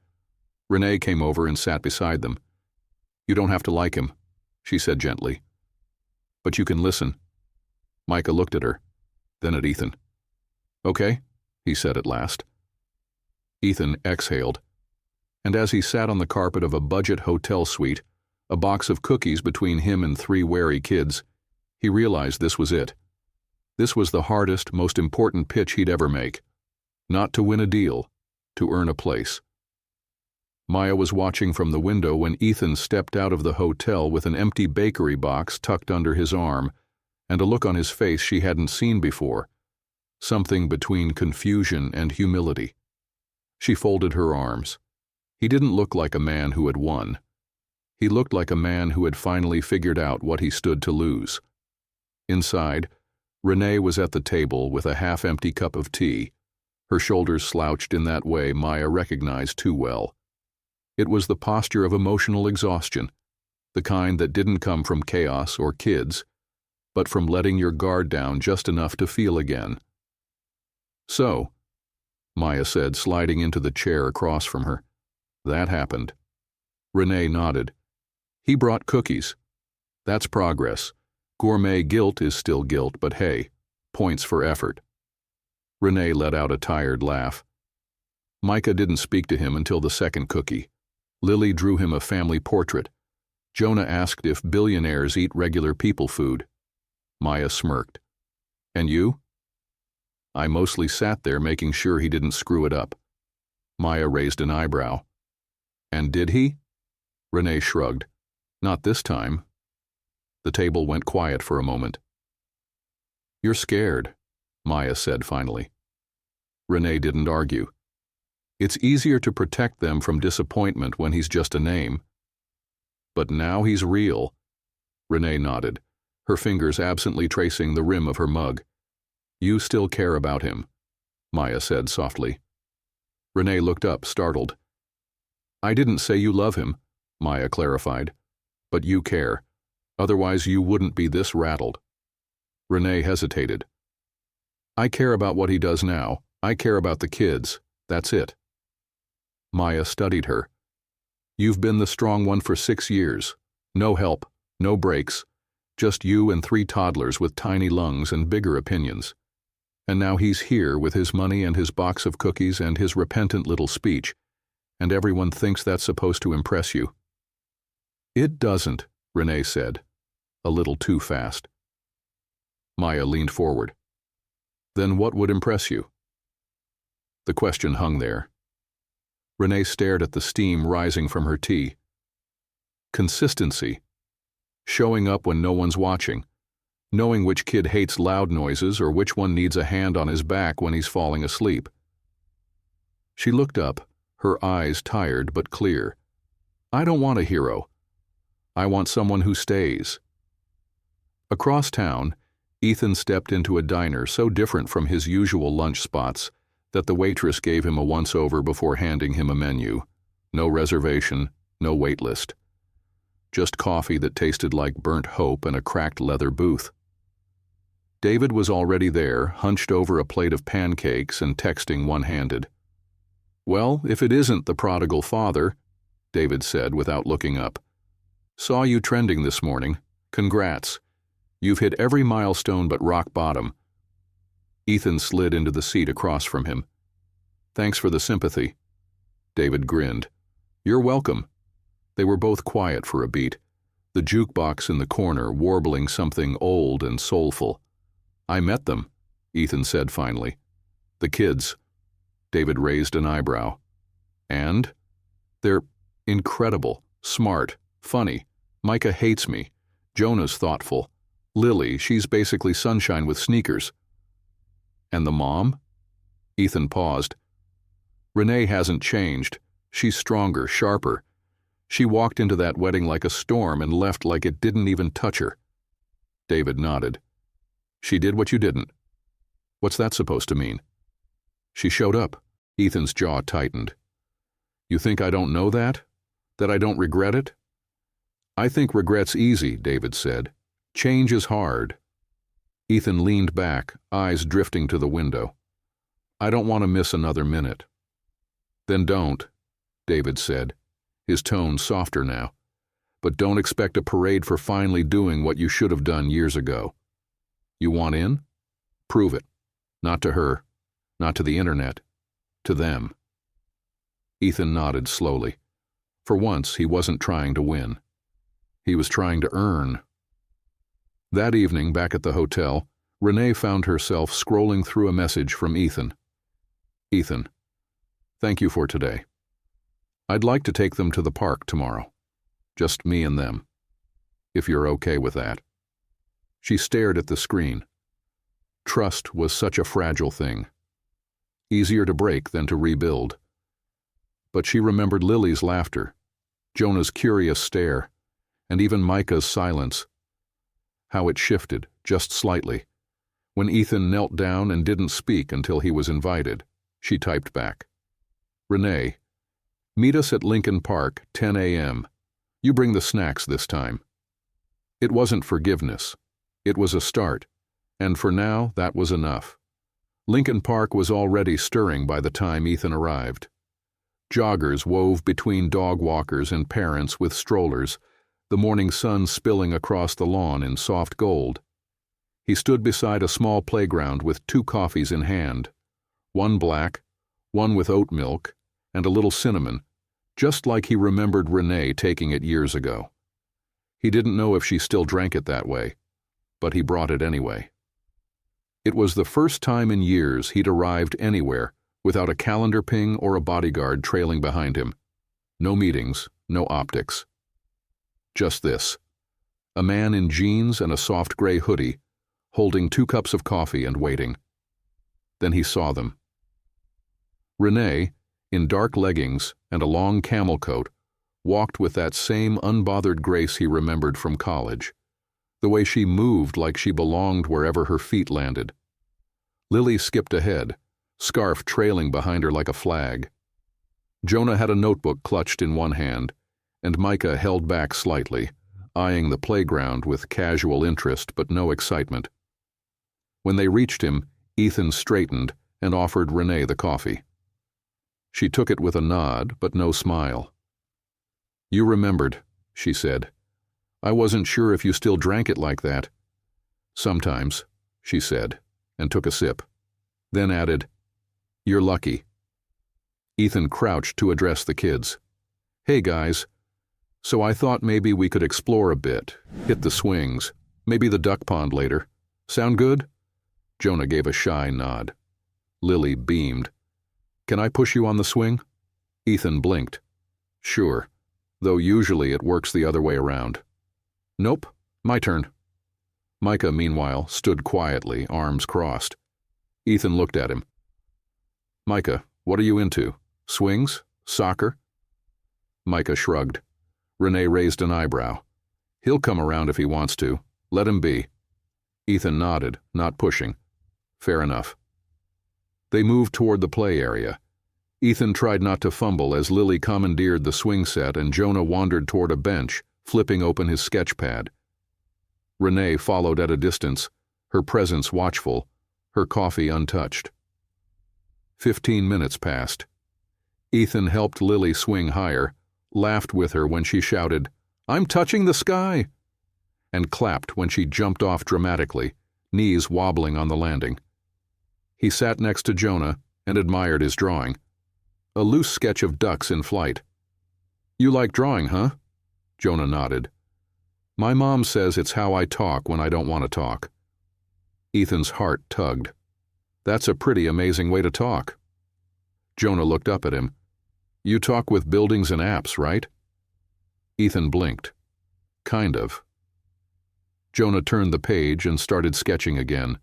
Renee came over and sat beside them. You don't have to like him, she said gently. But you can listen. Micah looked at her, then at Ethan. Okay, he said at last. Ethan exhaled, and as he sat on the carpet of a budget hotel suite, a box of cookies between him and 3 wary kids, he realized this was it. This was the hardest, most important pitch he'd ever make. Not to win a deal, to earn a place. Maya was watching from the window when Ethan stepped out of the hotel with an empty bakery box tucked under his arm and a look on his face she hadn't seen before, something between confusion and humility. She folded her arms. He didn't look like a man who had won. He looked like a man who had finally figured out what he stood to lose. Inside, Renee was at the table with a half-empty cup of tea, her shoulders slouched in that way Maya recognized too well. It was the posture of emotional exhaustion, the kind that didn't come from chaos or kids, but from letting your guard down just enough to feel again. So, Maya said, sliding into the chair across from her. That happened. Renee nodded. He brought cookies. That's progress. Gourmet guilt is still guilt, but hey, points for effort. Renee let out a tired laugh. Micah didn't speak to him until the second cookie. Lily drew him a family portrait. Jonah asked if billionaires eat regular people food. Maya smirked. And you? I mostly sat there making sure he didn't screw it up. Maya raised an eyebrow. And did he? Renee shrugged. Not this time. The table went quiet for a moment. You're scared, Maya said finally. Renee didn't argue. It's easier to protect them from disappointment when he's just a name. But now he's real. Renee nodded, her fingers absently tracing the rim of her mug. You still care about him, Maya said softly. Renee looked up, startled. I didn't say you love him, Maya clarified, but you care. Otherwise you wouldn't be this rattled. Renee hesitated. I care about what he does now. I care about the kids. That's it. Maya studied her. You've been the strong one for 6 years. No help, no breaks. Just you and 3 toddlers with tiny lungs and bigger opinions. And now he's here with his money and his box of cookies and his repentant little speech, and everyone thinks that's supposed to impress you. It doesn't, Renee said, a little too fast. Maya leaned forward. Then what would impress you? The question hung there. Renee stared at the steam rising from her tea. Consistency. Showing up when no one's watching. Knowing which kid hates loud noises or which one needs a hand on his back when he's falling asleep. She looked up, her eyes tired but clear. I don't want a hero. I want someone who stays. Across town, Ethan stepped into a diner so different from his usual lunch spots that the waitress gave him a once-over before handing him a menu. No reservation, no wait list. Just coffee that tasted like burnt hope and a cracked leather booth. David was already there, hunched over a plate of pancakes and texting one-handed. Well, if it isn't the prodigal father, David said without looking up. Saw you trending this morning. Congrats. You've hit every milestone but rock bottom. Ethan slid into the seat across from him. Thanks for the sympathy. David grinned. You're welcome. They were both quiet for a beat, the jukebox in the corner warbling something old and soulful. I met them, Ethan said finally. The kids. David raised an eyebrow. And? They're incredible, smart, funny. Micah hates me. Jonah's thoughtful. Lily, she's basically sunshine with sneakers. And the mom? Ethan paused. Renee hasn't changed. She's stronger, sharper. She walked into that wedding like a storm and left like it didn't even touch her. David nodded. She did what you didn't. What's that supposed to mean? She showed up. Ethan's jaw tightened. You think I don't know that? That I don't regret it? I think regret's easy, David said. Change is hard. Ethan leaned back, eyes drifting to the window. I don't want to miss another minute. Then don't, David said, his tone softer now. But don't expect a parade for finally doing what you should have done years ago. You want in? Prove it. Not to her, not to the internet, to them. Ethan nodded slowly. For once, he wasn't trying to win. He was trying to earn. That evening, back at the hotel, Renee found herself scrolling through a message from Ethan. Ethan, thank you for today. I'd like to take them to the park tomorrow. Just me and them. If you're okay with that. She stared at the screen. Trust was such a fragile thing. Easier to break than to rebuild. But she remembered Lily's laughter, Jonah's curious stare, and even Micah's silence. How it shifted, just slightly. When Ethan knelt down and didn't speak until he was invited, she typed back. Renee, meet us at Lincoln Park, 10 a.m. You bring the snacks this time. It wasn't forgiveness. It was a start, and for now, that was enough. Lincoln Park was already stirring by the time Ethan arrived. Joggers wove between dog walkers and parents with strollers, the morning sun spilling across the lawn in soft gold. He stood beside a small playground with 2 coffees in hand, one black, one with oat milk, and a little cinnamon, just like he remembered Renee taking it years ago. He didn't know if she still drank it that way, but he brought it anyway. It was the first time in years he'd arrived anywhere without a calendar ping or a bodyguard trailing behind him. No meetings, no optics. Just this. A man in jeans and a soft gray hoodie, holding 2 cups of coffee and waiting. Then he saw them. Renee, in dark leggings and a long camel coat, walked with that same unbothered grace he remembered from college, the way she moved like she belonged wherever her feet landed. Lily skipped ahead, scarf trailing behind her like a flag. Jonah had a notebook clutched in one hand, and Micah held back slightly, eyeing the playground with casual interest but no excitement. When they reached him, Ethan straightened and offered Renee the coffee. She took it with a nod but no smile. You remembered, she said. I wasn't sure if you still drank it like that." "Sometimes," she said, and took a sip. Then added, "You're lucky." Ethan crouched to address the kids. "Hey guys, so I thought maybe we could explore a bit, hit the swings, maybe the duck pond later. Sound good?" Jonah gave a shy nod. Lily beamed. "Can I push you on the swing?" Ethan blinked. "Sure, though usually it works the other way around." "Nope, my turn." Micah, meanwhile, stood quietly, arms crossed. Ethan looked at him. "Micah, what are you into? Swings? Soccer?" Micah shrugged. Renee raised an eyebrow. "He'll come around if he wants to. Let him be." Ethan nodded, not pushing. "Fair enough." They moved toward the play area. Ethan tried not to fumble as Lily commandeered the swing set and Jonah wandered toward a bench, flipping open his sketch pad. Renee followed at a distance, her presence watchful, her coffee untouched. 15 minutes passed. Ethan helped Lily swing higher, laughed with her when she shouted, "I'm touching the sky!" and clapped when she jumped off dramatically, knees wobbling on the landing. He sat next to Jonah and admired his drawing. A loose sketch of ducks in flight. "You like drawing, huh?" Jonah nodded. "My mom says it's how I talk when I don't want to talk." Ethan's heart tugged. "That's a pretty amazing way to talk." Jonah looked up at him. "You talk with buildings and apps, right?" Ethan blinked. "Kind of." Jonah turned the page and started sketching again.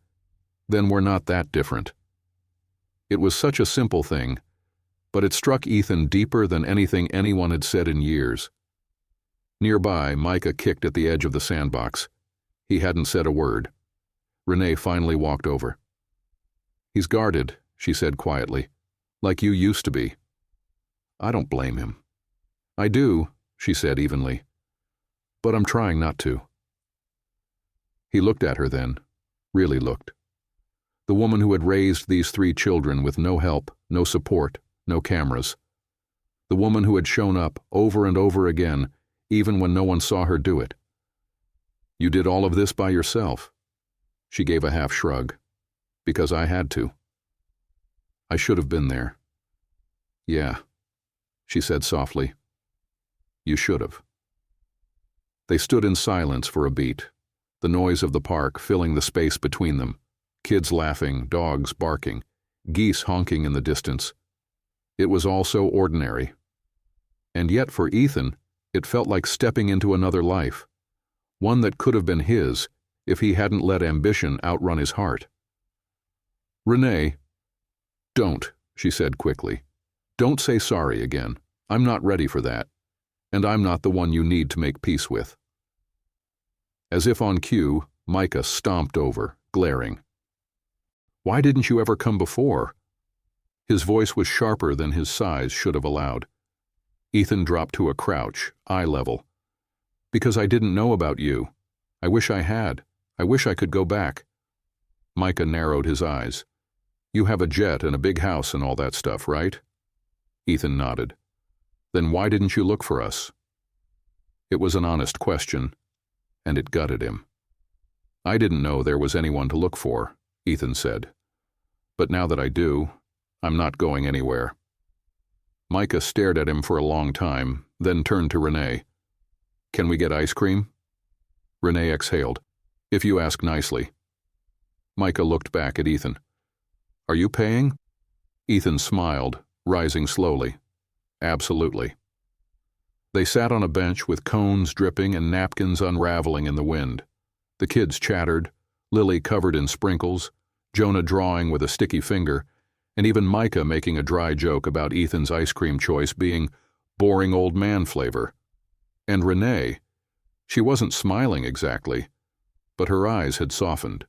Then we're not that different. It was such a simple thing, but it struck Ethan deeper than anything anyone had said in years. Nearby, Micah kicked at the edge of the sandbox. He hadn't said a word. Renee finally walked over. "He's guarded," she said quietly, "like you used to be." "I don't blame him." "I do," she said evenly, "but I'm trying not to." He looked at her then, really looked. The woman who had raised these 3 children with no help, no support, no cameras. The woman who had shown up over and over again, even when no one saw her do it. "You did all of this by yourself." She gave a half shrug. "Because I had to. I should have been there." "Yeah," she said softly. "You should have." They stood in silence for a beat, the noise of the park filling the space between them, kids laughing, dogs barking, geese honking in the distance. It was all so ordinary. And yet for Ethan, it felt like stepping into another life, one that could have been his if he hadn't let ambition outrun his heart. "Renee." "Don't," she said quickly. "Don't say sorry again. I'm not ready for that. And I'm not the one you need to make peace with." As if on cue, Micah stomped over, glaring. "Why didn't you ever come before?" His voice was sharper than his size should have allowed. Ethan dropped to a crouch, eye level. "Because I didn't know about you. I wish I had. I wish I could go back." Micah narrowed his eyes. "You have a jet and a big house and all that stuff, right?" Ethan nodded. "Then why didn't you look for us?" It was an honest question, and it gutted him. "I didn't know there was anyone to look for," Ethan said. "But now that I do, I'm not going anywhere." Micah stared at him for a long time, then turned to Renee. "Can we get ice cream?" Renee exhaled. "If you ask nicely." Micah looked back at Ethan. "Are you paying?" Ethan smiled, rising slowly. "Absolutely." They sat on a bench with cones dripping and napkins unraveling in the wind. The kids chattered, Lily covered in sprinkles, Jonah drawing with a sticky finger, and even Micah making a dry joke about Ethan's ice cream choice being boring old man flavor. And Renee, she wasn't smiling exactly, but her eyes had softened.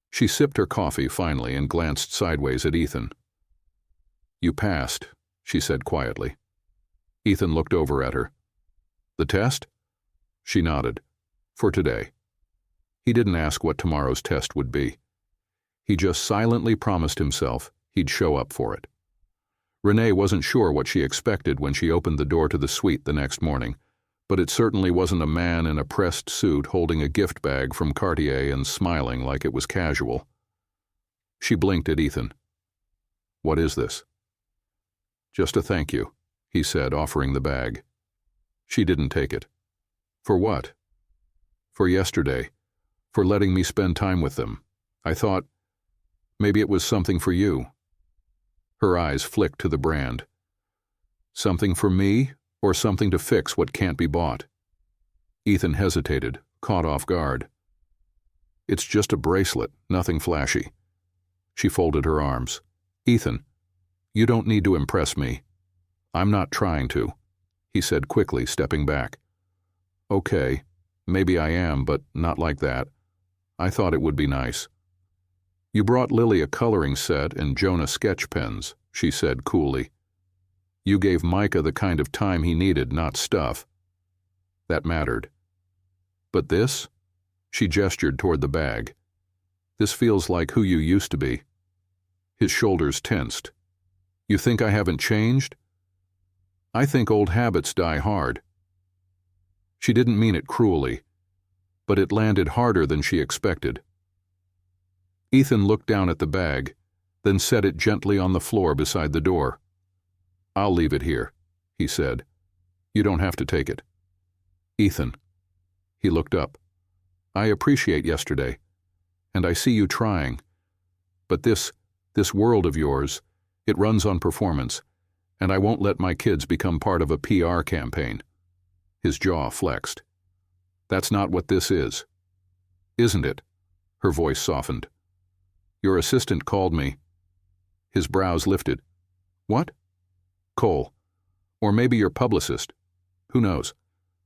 She sipped her coffee finally and glanced sideways at Ethan. "You passed," she said quietly. Ethan looked over at her. "The test?" She nodded. "For today." He didn't ask what tomorrow's test would be. He just silently promised himself he'd show up for it. Renee wasn't sure what she expected when she opened the door to the suite the next morning, but it certainly wasn't a man in a pressed suit holding a gift bag from Cartier and smiling like it was casual. She blinked at Ethan. "What is this?" "Just a thank you," he said, offering the bag. She didn't take it. "For what?" "For yesterday. For letting me spend time with them. I thought maybe it was something for you." Her eyes flicked to the brand. "Something for me, or something to fix what can't be bought?" Ethan hesitated, caught off guard. "It's just a bracelet, nothing flashy." She folded her arms. "Ethan, you don't need to impress me. I'm not trying to," he said quickly, stepping back. "Okay, maybe I am, but not like that. I thought it would be nice." "You brought Lily a coloring set and Jonah sketch pens," she said coolly. "You gave Micah the kind of time he needed, not stuff." That mattered. "But this?" She gestured toward the bag. "This feels like who you used to be." His shoulders tensed. "You think I haven't changed?" "I think old habits die hard." She didn't mean it cruelly, but it landed harder than she expected. Ethan looked down at the bag, then set it gently on the floor beside the door. "I'll leave it here," he said. "You don't have to take it." "Ethan." He looked up. "I appreciate yesterday, and I see you trying. But this world of yours, it runs on performance, and I won't let my kids become part of a PR campaign." His jaw flexed. "That's not what this is." "Isn't it?" Her voice softened. "Your assistant called me." His brows lifted. "What?" "Cole. Or maybe your publicist. Who knows?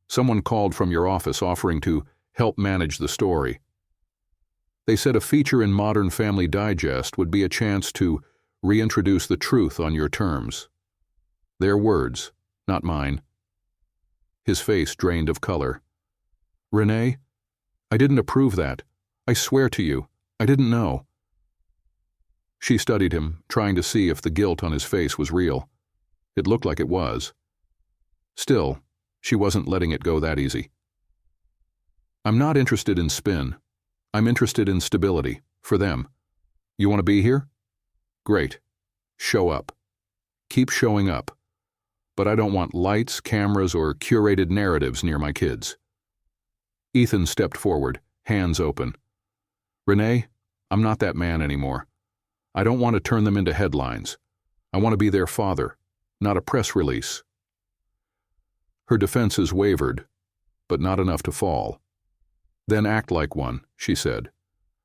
Someone called from your office offering to help manage the story. They said a feature in Modern Family Digest would be a chance to reintroduce the truth on your terms. Their words, not mine." His face drained of color. "Renee, I didn't approve that. I swear to you, I didn't know." She studied him, trying to see if the guilt on his face was real. It looked like it was. Still, she wasn't letting it go that easy. "I'm not interested in spin. I'm interested in stability, for them. You want to be here? Great. Show up. Keep showing up. But I don't want lights, cameras, or curated narratives near my kids." Ethan stepped forward, hands open. "Renee, I'm not that man anymore. I don't want to turn them into headlines. I want to be their father, not a press release." Her defenses wavered, but not enough to fall. "Then act like one," she said.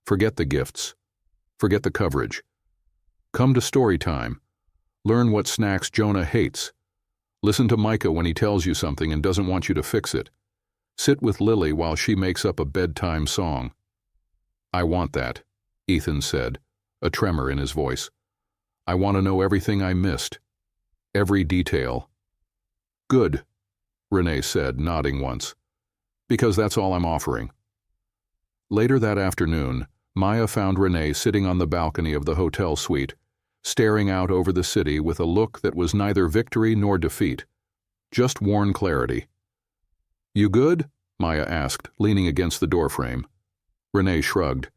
"Forget the gifts. Forget the coverage. Come to story time. Learn what snacks Jonah hates. Listen to Micah when he tells you something and doesn't want you to fix it. Sit with Lily while she makes up a bedtime song." "I want that," Ethan said, a tremor in his voice. "I want to know everything I missed. Every detail." "Good," Renee said, nodding once. "Because that's all I'm offering." Later that afternoon, Maya found Renee sitting on the balcony of the hotel suite, staring out over the city with a look that was neither victory nor defeat, just worn clarity. "You good?" Maya asked, leaning against the doorframe. Renee shrugged.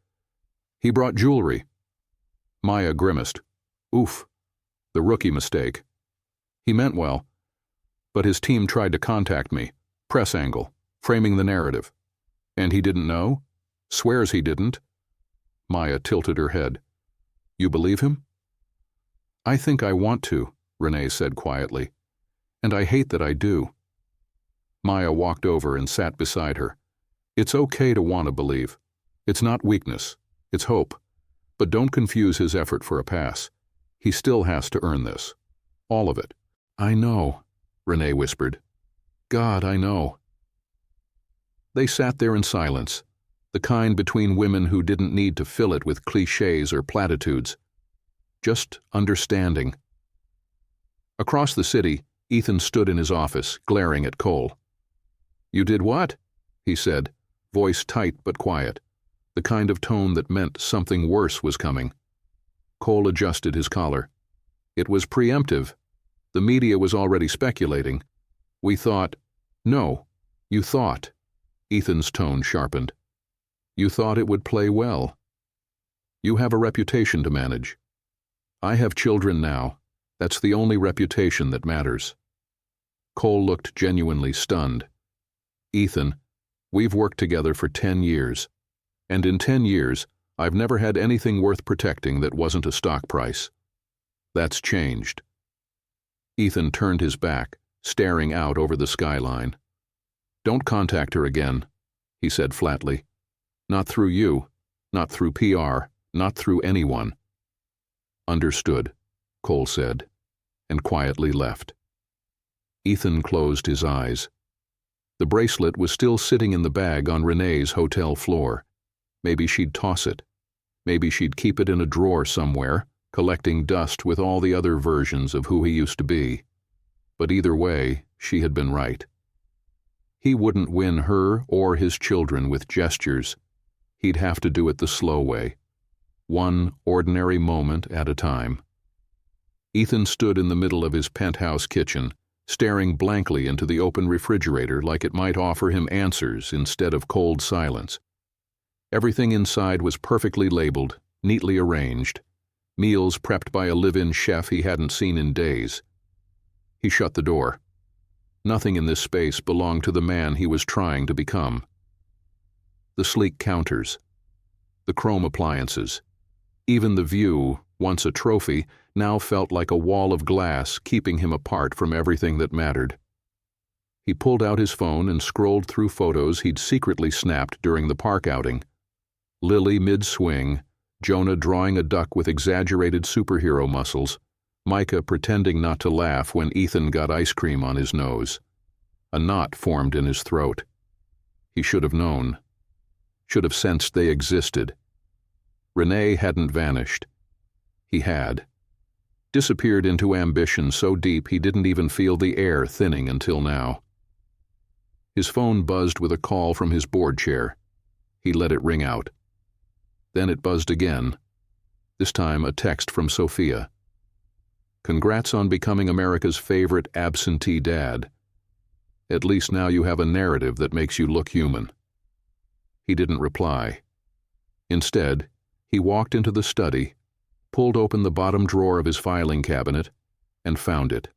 "He brought jewelry." Maya grimaced. "Oof. The rookie mistake. He meant well. But his team tried to contact me. Press angle. Framing the narrative. And he didn't know? Swears he didn't." Maya tilted her head. "You believe him?" "I think I want to," Renee said quietly. "And I hate that I do." Maya walked over and sat beside her. "It's okay to want to believe. It's not weakness. It's hope. But don't confuse his effort for a pass. He still has to earn this. All of it." "I know," Renee whispered. "God, I know." They sat there in silence, the kind between women who didn't need to fill it with cliches or platitudes. Just understanding. Across the city, Ethan stood in his office, glaring at Cole. "You did what?" he said, voice tight but quiet, the kind of tone that meant something worse was coming. Cole adjusted his collar. "It was preemptive. The media was already speculating. We thought, no, You thought, Ethan's tone sharpened. You thought it would play well. You have a reputation to manage. I have children now. That's the only reputation that matters. Cole looked genuinely stunned. Ethan, we've worked together for 10 years. And in 10 years, I've never had anything worth protecting that wasn't a stock price. That's changed. Ethan turned his back, staring out over the skyline. Don't contact her again, he said flatly. Not through you, not through PR, not through anyone. Understood, Cole said, and quietly left. Ethan closed his eyes. The bracelet was still sitting in the bag on Renee's hotel floor. Maybe she'd toss it. Maybe she'd keep it in a drawer somewhere, collecting dust with all the other versions of who he used to be. But either way, she had been right. He wouldn't win her or his children with gestures. He'd have to do it the slow way, one ordinary moment at a time. Ethan stood in the middle of his penthouse kitchen, staring blankly into the open refrigerator like it might offer him answers instead of cold silence. Everything inside was perfectly labeled, neatly arranged, meals prepped by a live-in chef he hadn't seen in days. He shut the door. Nothing in this space belonged to the man he was trying to become. The sleek counters, the chrome appliances, even the view, once a trophy, now felt like a wall of glass keeping him apart from everything that mattered. He pulled out his phone and scrolled through photos he'd secretly snapped during the park outing. Lily mid-swing, Jonah drawing a duck with exaggerated superhero muscles, Micah pretending not to laugh when Ethan got ice cream on his nose. A knot formed in his throat. He should have known. Should have sensed they existed. Renee hadn't vanished. He had. Disappeared into ambition so deep he didn't even feel the air thinning until now. His phone buzzed with a call from his board chair. He let it ring out. Then it buzzed again. This time a text from Sophia. Congrats on becoming America's favorite absentee dad. At least now you have a narrative that makes you look human. He didn't reply. Instead, he walked into the study, pulled open the bottom drawer of his filing cabinet, and found it.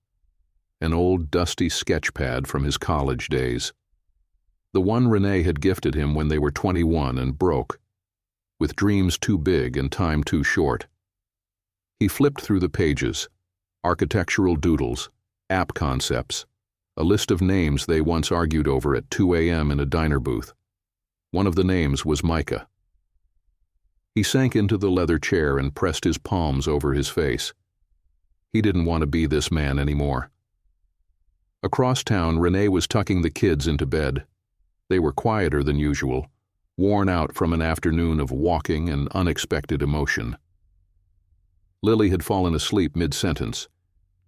An old dusty sketch pad from his college days. The one Renee had gifted him when they were 21 and broke, with dreams too big and time too short. He flipped through the pages, architectural doodles, app concepts, a list of names they once argued over at 2 a.m. in a diner booth. One of the names was Micah. He sank into the leather chair and pressed his palms over his face. He didn't want to be this man anymore. Across town, Renee was tucking the kids into bed. They were quieter than usual, worn out from an afternoon of walking and unexpected emotion. Lily had fallen asleep mid-sentence.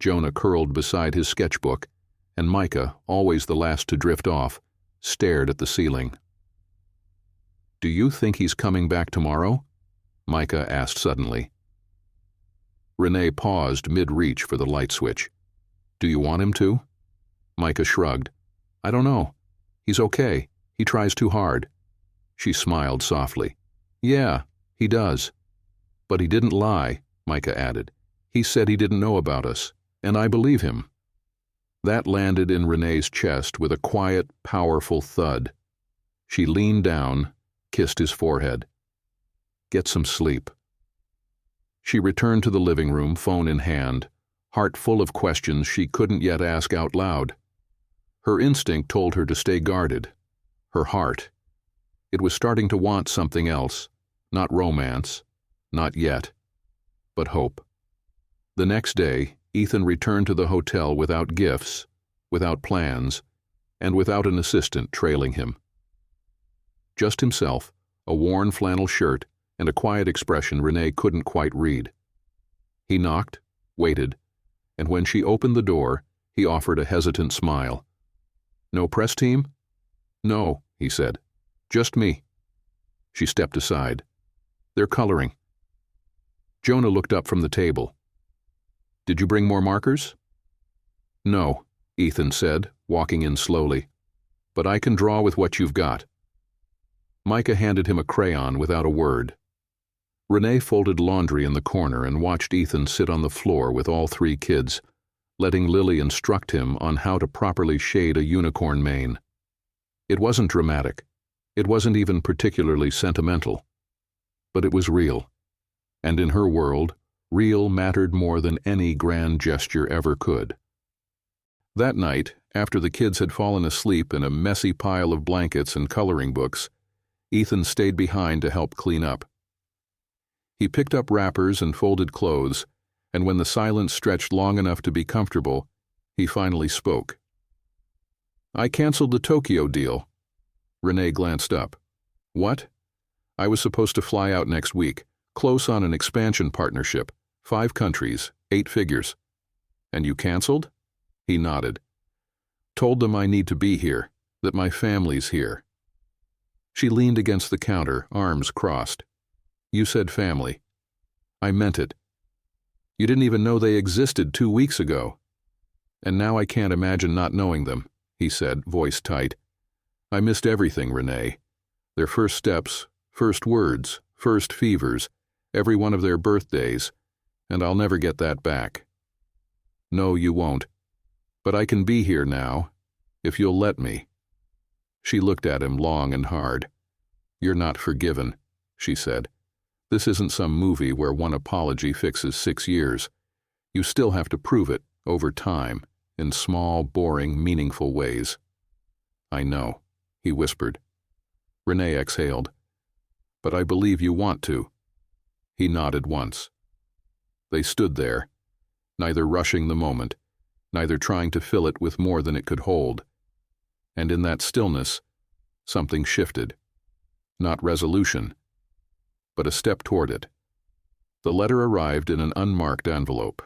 Jonah curled beside his sketchbook, and Micah, always the last to drift off, stared at the ceiling. "Do you think he's coming back tomorrow?" Micah asked suddenly. Renee paused mid-reach for the light switch. "Do you want him to?" Micah shrugged. "I don't know. He's okay. He tries too hard." She smiled softly. "Yeah, he does. But he didn't lie," Micah added. "He said he didn't know about us, and I believe him." That landed in Renee's chest with a quiet, powerful thud. She leaned down, kissed his forehead. "Get some sleep." She returned to the living room, phone in hand, heart full of questions she couldn't yet ask out loud. Her instinct told her to stay guarded. Her heart. It was starting to want something else, not romance, not yet, but hope. The next day, Ethan returned to the hotel without gifts, without plans, and without an assistant trailing him. Just himself, a worn flannel shirt, and a quiet expression Renee couldn't quite read. He knocked, waited, and when she opened the door, he offered a hesitant smile. "No press team?" "No," he said. "Just me." She stepped aside. "They're coloring." Jonah looked up from the table. "Did you bring more markers?" "No," Ethan said, walking in slowly. but I can draw with what you've got." Micah handed him a crayon without a word. Renee folded laundry in the corner and watched Ethan sit on the floor with all three kids, letting Lily instruct him on how to properly shade a unicorn mane. It wasn't dramatic. It wasn't even particularly sentimental. But it was real. And in her world, real mattered more than any grand gesture ever could. That night, after the kids had fallen asleep in a messy pile of blankets and coloring books, Ethan stayed behind to help clean up. He picked up wrappers and folded clothes, and when the silence stretched long enough to be comfortable, he finally spoke. "I canceled the Tokyo deal." Renee glanced up. "What?" "I was supposed to fly out next week, close on an expansion partnership, 5 countries, 8 figures. "And you canceled?" He nodded. "Told them I need to be here, that my family's here." She leaned against the counter, arms crossed. "You said family." "I meant it. You didn't even know they existed 2 weeks ago." "And now I can't imagine not knowing them," he said, voice tight. "I missed everything, Renee. Their first steps, first words, first fevers, every one of their birthdays, and I'll never get that back." "No, you won't. But I can be here now, if you'll let me." She looked at him long and hard. "You're not forgiven," she said. "This isn't some movie where one apology fixes 6 years. You still have to prove it, over time, in small, boring, meaningful ways." "I know," he whispered. Renee exhaled. "But I believe you want to." He nodded once. They stood there, neither rushing the moment, neither trying to fill it with more than it could hold. And in that stillness, something shifted. Not resolution, but a step toward it. The letter arrived in an unmarked envelope.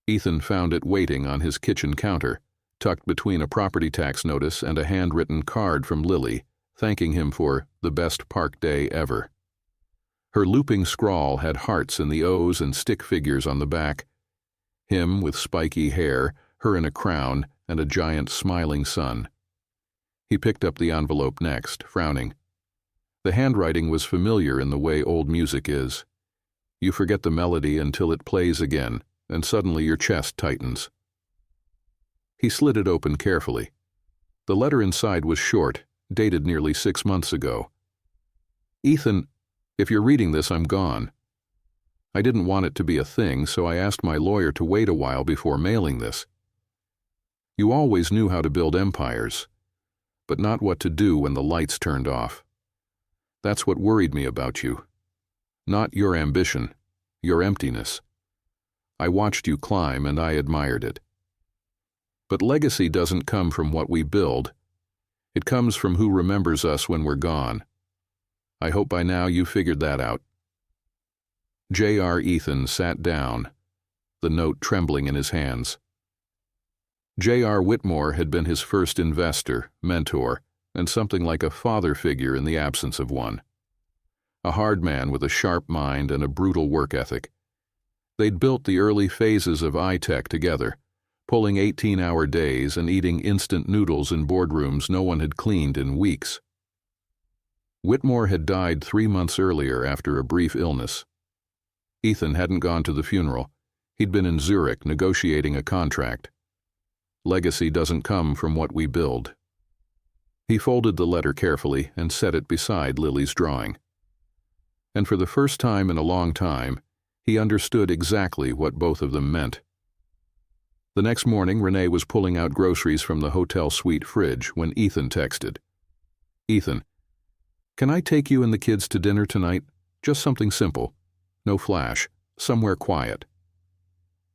Ethan found it waiting on his kitchen counter, tucked between a property tax notice and a handwritten card from Lily, thanking him for the best park day ever. Her looping scrawl had hearts in the O's and stick figures on the back. Him with spiky hair, her in a crown, and a giant smiling sun. He picked up the envelope next, frowning. The handwriting was familiar in the way old music is. You forget the melody until it plays again, and suddenly your chest tightens. He slid it open carefully. The letter inside was short, dated nearly 6 months ago. "Ethan, if you're reading this, I'm gone. I didn't want it to be a thing, so I asked my lawyer to wait a while before mailing this. You always knew how to build empires, but not what to do when the lights turned off. That's what worried me about you. Not your ambition, your emptiness. I watched you climb and I admired it. But legacy doesn't come from what we build. It comes from who remembers us when we're gone. I hope by now you figured that out." J.R. Ethan sat down, the note trembling in his hands. J.R. Whitmore had been his first investor, mentor, and something like a father figure in the absence of one. A hard man with a sharp mind and a brutal work ethic. They'd built the early phases of iTech together, pulling 18-hour days and eating instant noodles in boardrooms no one had cleaned in weeks. Whitmore had died 3 months earlier after a brief illness. Ethan hadn't gone to the funeral. He'd been in Zurich negotiating a contract. Legacy doesn't come from what we build. He folded the letter carefully and set it beside Lily's drawing. And for the first time in a long time, he understood exactly what both of them meant. The next morning, Renee was pulling out groceries from the hotel suite fridge when Ethan texted. "Ethan, can I take you and the kids to dinner tonight? Just something simple. No flash. Somewhere quiet."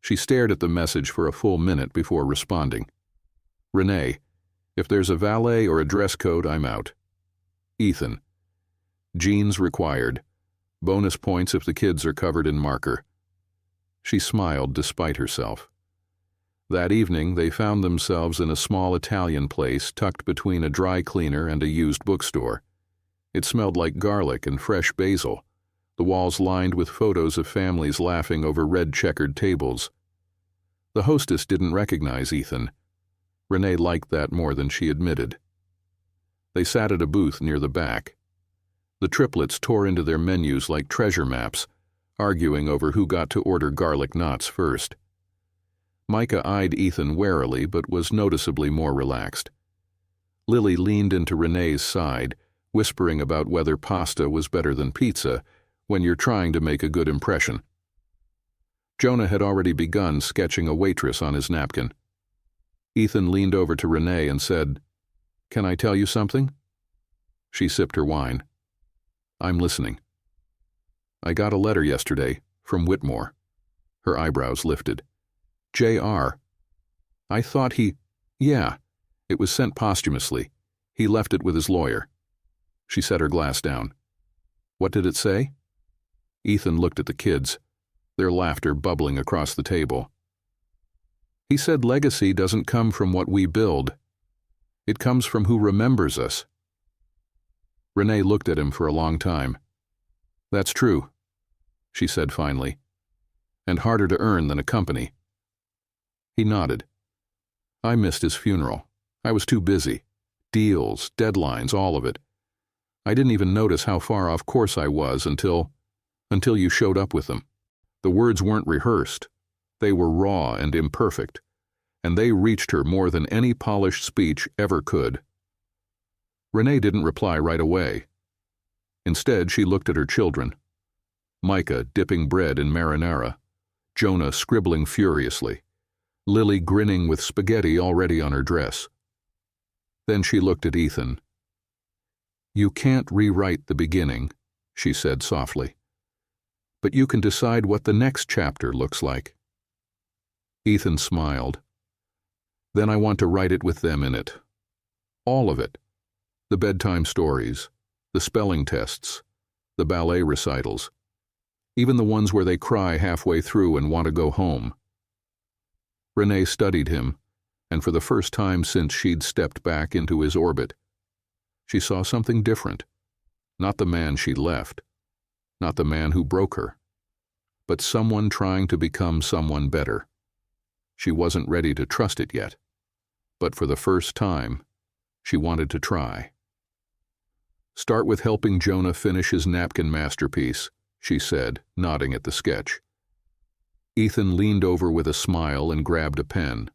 She stared at the message for a full minute before responding. "Renee, if there's a valet or a dress code, I'm out." Ethan, "Jeans required. Bonus points if the kids are covered in marker." She smiled despite herself. That evening, they found themselves in a small Italian place tucked between a dry cleaner and a used bookstore. It smelled like garlic and fresh basil, the walls lined with photos of families laughing over red checkered tables. The hostess didn't recognize Ethan. Renee liked that more than she admitted. They sat at a booth near the back. The triplets tore into their menus like treasure maps, arguing over who got to order garlic knots first. Micah eyed Ethan warily but was noticeably more relaxed. Lily leaned into Renee's side, whispering about whether pasta was better than pizza when you're trying to make a good impression. Jonah had already begun sketching a waitress on his napkin. Ethan leaned over to Renee and said, "Can I tell you something?" She sipped her wine. "I'm listening." "I got a letter yesterday from Whitmore." Her eyebrows lifted. "J.R. I thought he—" "Yeah, it was sent posthumously. He left it with his lawyer." She set her glass down. "What did it say?" Ethan looked at the kids, their laughter bubbling across the table. "He said legacy doesn't come from what we build. It comes from who remembers us." Renee looked at him for a long time. "That's true," she said finally. "And harder to earn than a company." He nodded. "I missed his funeral. I was too busy. Deals, deadlines, all of it. I didn't even notice how far off course I was until you showed up with them. The words weren't rehearsed. They were raw and imperfect, and they reached her more than any polished speech ever could." Renee didn't reply right away. Instead, she looked at her children. Micah dipping bread in marinara, Jonah scribbling furiously, Lily grinning with spaghetti already on her dress. Then she looked at Ethan. "You can't rewrite the beginning," she said softly. "But you can decide what the next chapter looks like." Ethan smiled. "Then I want to write it with them in it. All of it. The bedtime stories, the spelling tests, the ballet recitals, even the ones where they cry halfway through and want to go home." Renee studied him, and for the first time since she'd stepped back into his orbit, she saw something different. Not the man she left, not the man who broke her, but someone trying to become someone better. She wasn't ready to trust it yet, but for the first time, she wanted to try. "Start with helping Jonah finish his napkin masterpiece," she said, nodding at the sketch. Ethan leaned over with a smile and grabbed a pen.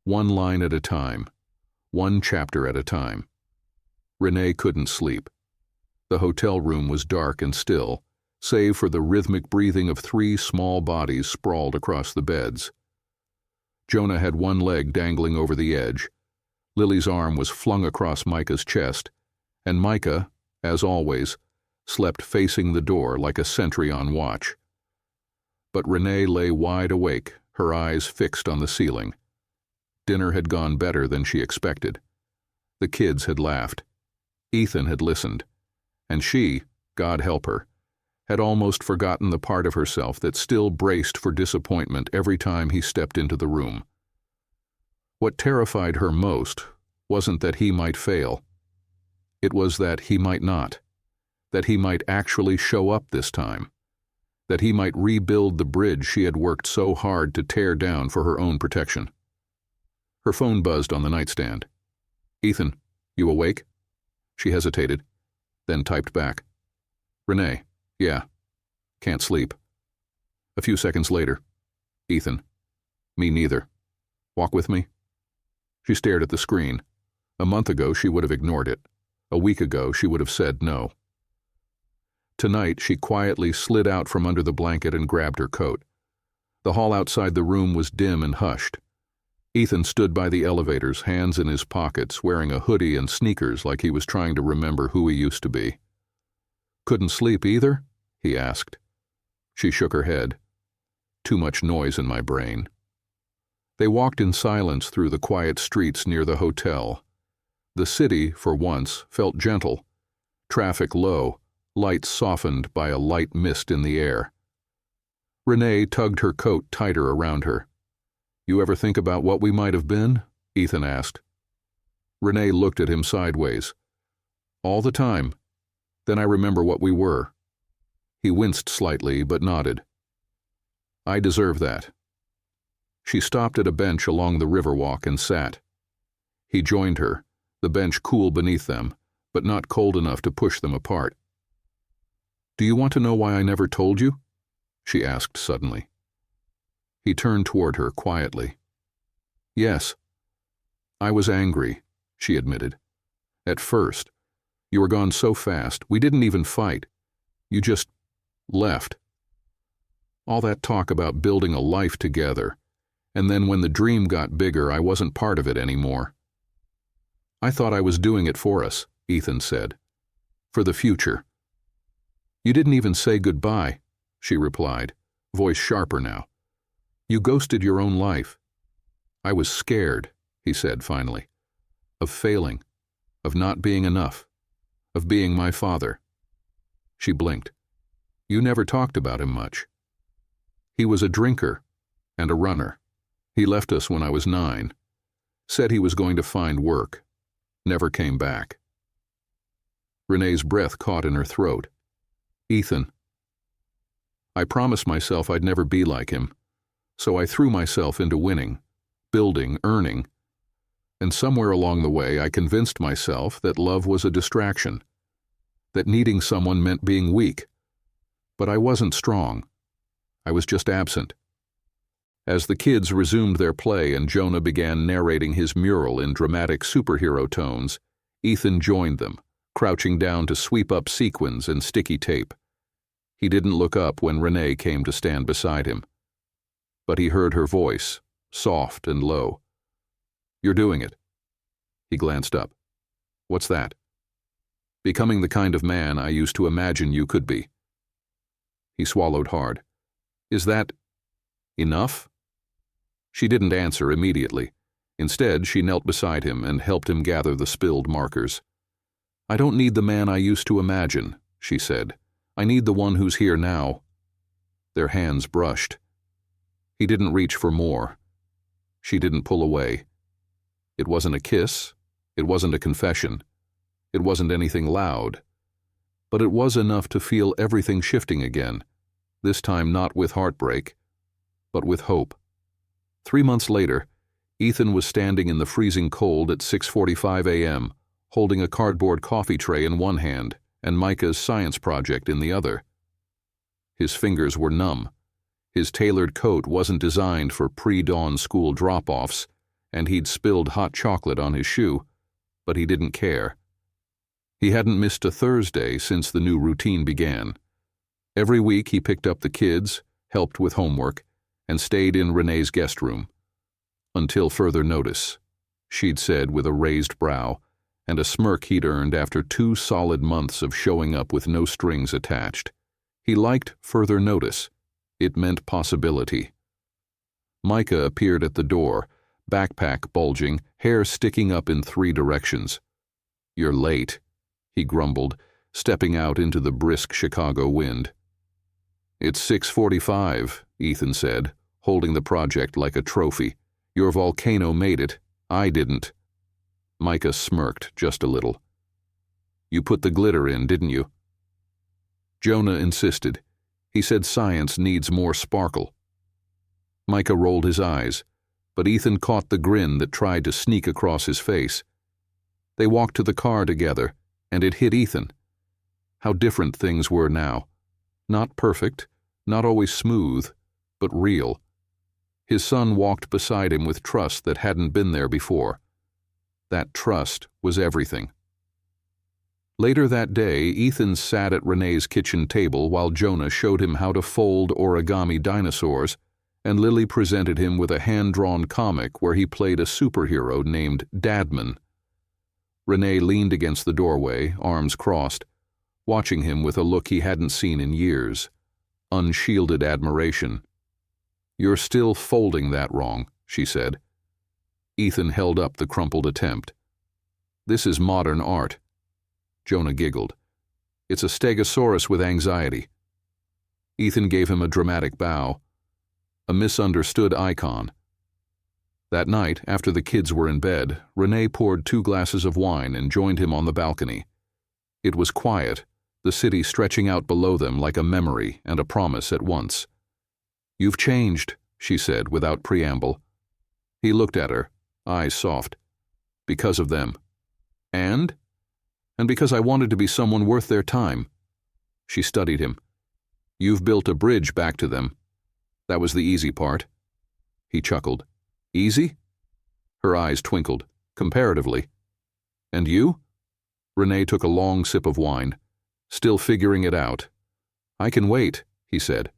One line at a time, one chapter at a time. Renee couldn't sleep. The hotel room was dark and still, save for the rhythmic breathing of 3 small bodies sprawled across the beds. Jonah had one leg dangling over the edge. Lily's arm was flung across Micah's chest, and Micah, as always, slept facing the door like a sentry on watch. But Renee lay wide awake, her eyes fixed on the ceiling. Dinner had gone better than she expected. The kids had laughed. Ethan had listened. And she, God help her, had almost forgotten the part of herself that still braced for disappointment every time he stepped into the room. What terrified her most wasn't that he might fail. It was that he might not, that he might actually show up this time, that he might rebuild the bridge she had worked so hard to tear down for her own protection. Her phone buzzed on the nightstand. "Ethan, you awake?" She hesitated, then typed back. "Renee, yeah. Can't sleep." A few seconds later, "Ethan, me neither. Walk with me?" She stared at the screen. A month ago, she would have ignored it. A week ago, she would have said no. Tonight, she quietly slid out from under the blanket and grabbed her coat. The hall outside the room was dim and hushed. Ethan stood by the elevators, hands in his pockets, wearing a hoodie and sneakers like he was trying to remember who he used to be. "Couldn't sleep either?" he asked. She shook her head. "Too much noise in my brain." They walked in silence through the quiet streets near the hotel. The city, for once, felt gentle. Traffic low, lights softened by a light mist in the air. Renee tugged her coat tighter around her. "You ever think about what we might have been?" Ethan asked. Renee looked at him sideways. "All the time. Then I remember what we were." He winced slightly, but nodded. "I deserve that." She stopped at a bench along the Riverwalk and sat. He joined her, the bench cool beneath them, but not cold enough to push them apart. "Do you want to know why I never told you?" she asked suddenly. He turned toward her quietly. "Yes. I was angry," she admitted. "At first. You were gone so fast, we didn't even fight. You just left. All that talk about building a life together, and then when the dream got bigger, I wasn't part of it anymore." "I thought I was doing it for us," Ethan said. "For the future." "You didn't even say goodbye," she replied, voice sharper now. "You ghosted your own life." "I was scared," he said finally, "of failing, of not being enough, of being my father." She blinked. "You never talked about him much." "He was a drinker and a runner. He left us when I was 9. Said he was going to find work. Never came back." Renee's breath caught in her throat. "Ethan, I promised myself I'd never be like him, so I threw myself into winning, building, earning. And somewhere along the way I convinced myself that love was a distraction, that needing someone meant being weak. But I wasn't strong. I was just absent." As the kids resumed their play and Jonah began narrating his mural in dramatic superhero tones, Ethan joined them, crouching down to sweep up sequins and sticky tape. He didn't look up when Renee came to stand beside him. But he heard her voice, soft and low. "You're doing it." He glanced up. "What's that?" "Becoming the kind of man I used to imagine you could be." He swallowed hard. "Is that enough?" She didn't answer immediately. Instead, she knelt beside him and helped him gather the spilled markers. "I don't need the man I used to imagine," she said. "I need the one who's here now." Their hands brushed. He didn't reach for more. She didn't pull away. It wasn't a kiss. It wasn't a confession. It wasn't anything loud. But it was enough to feel everything shifting again, this time not with heartbreak, but with hope. 3 months later, Ethan was standing in the freezing cold at 6:45 a.m., holding a cardboard coffee tray in one hand and Micah's science project in the other. His fingers were numb. His tailored coat wasn't designed for pre-dawn school drop-offs, and he'd spilled hot chocolate on his shoe, but he didn't care. He hadn't missed a Thursday since the new routine began. Every week he picked up the kids, helped with homework, and stayed in Renee's guest room. "Until further notice," she'd said with a raised brow, and a smirk he'd earned after 2 solid months of showing up with no strings attached. He liked further notice. It meant possibility. Micah appeared at the door, backpack bulging, hair sticking up in 3 directions. "You're late," he grumbled, stepping out into the brisk Chicago wind. "It's 6:45, Ethan said, holding the project like a trophy. "Your volcano made it. I didn't." Micah smirked just a little. "You put the glitter in, didn't you?" Jonah insisted. He said science needs more sparkle. Micah rolled his eyes, but Ethan caught the grin that tried to sneak across his face. They walked to the car together, and it hit Ethan. How different things were now. Not perfect, not always smooth, but real. His son walked beside him with trust that hadn't been there before. That trust was everything. Later that day, Ethan sat at Renee's kitchen table while Jonah showed him how to fold origami dinosaurs, and Lily presented him with a hand-drawn comic where he played a superhero named Dadman. Renee leaned against the doorway, arms crossed, watching him with a look he hadn't seen in years. Unshielded admiration. "You're still folding that wrong," she said. Ethan held up the crumpled attempt. "This is modern art." Jonah giggled. "It's a stegosaurus with anxiety." Ethan gave him a dramatic bow. A misunderstood icon. That night, after the kids were in bed, Renee poured 2 glasses of wine and joined him on the balcony. It was quiet, the city stretching out below them like a memory and a promise at once. "You've changed," she said without preamble. He looked at her, eyes soft. "Because of them." And? And because I wanted to be someone worth their time. She studied him. You've built a bridge back to them. That was the easy part. He chuckled. Easy? Her eyes twinkled, comparatively. And you? Renee took a long sip of wine, still figuring it out. I can wait, he said.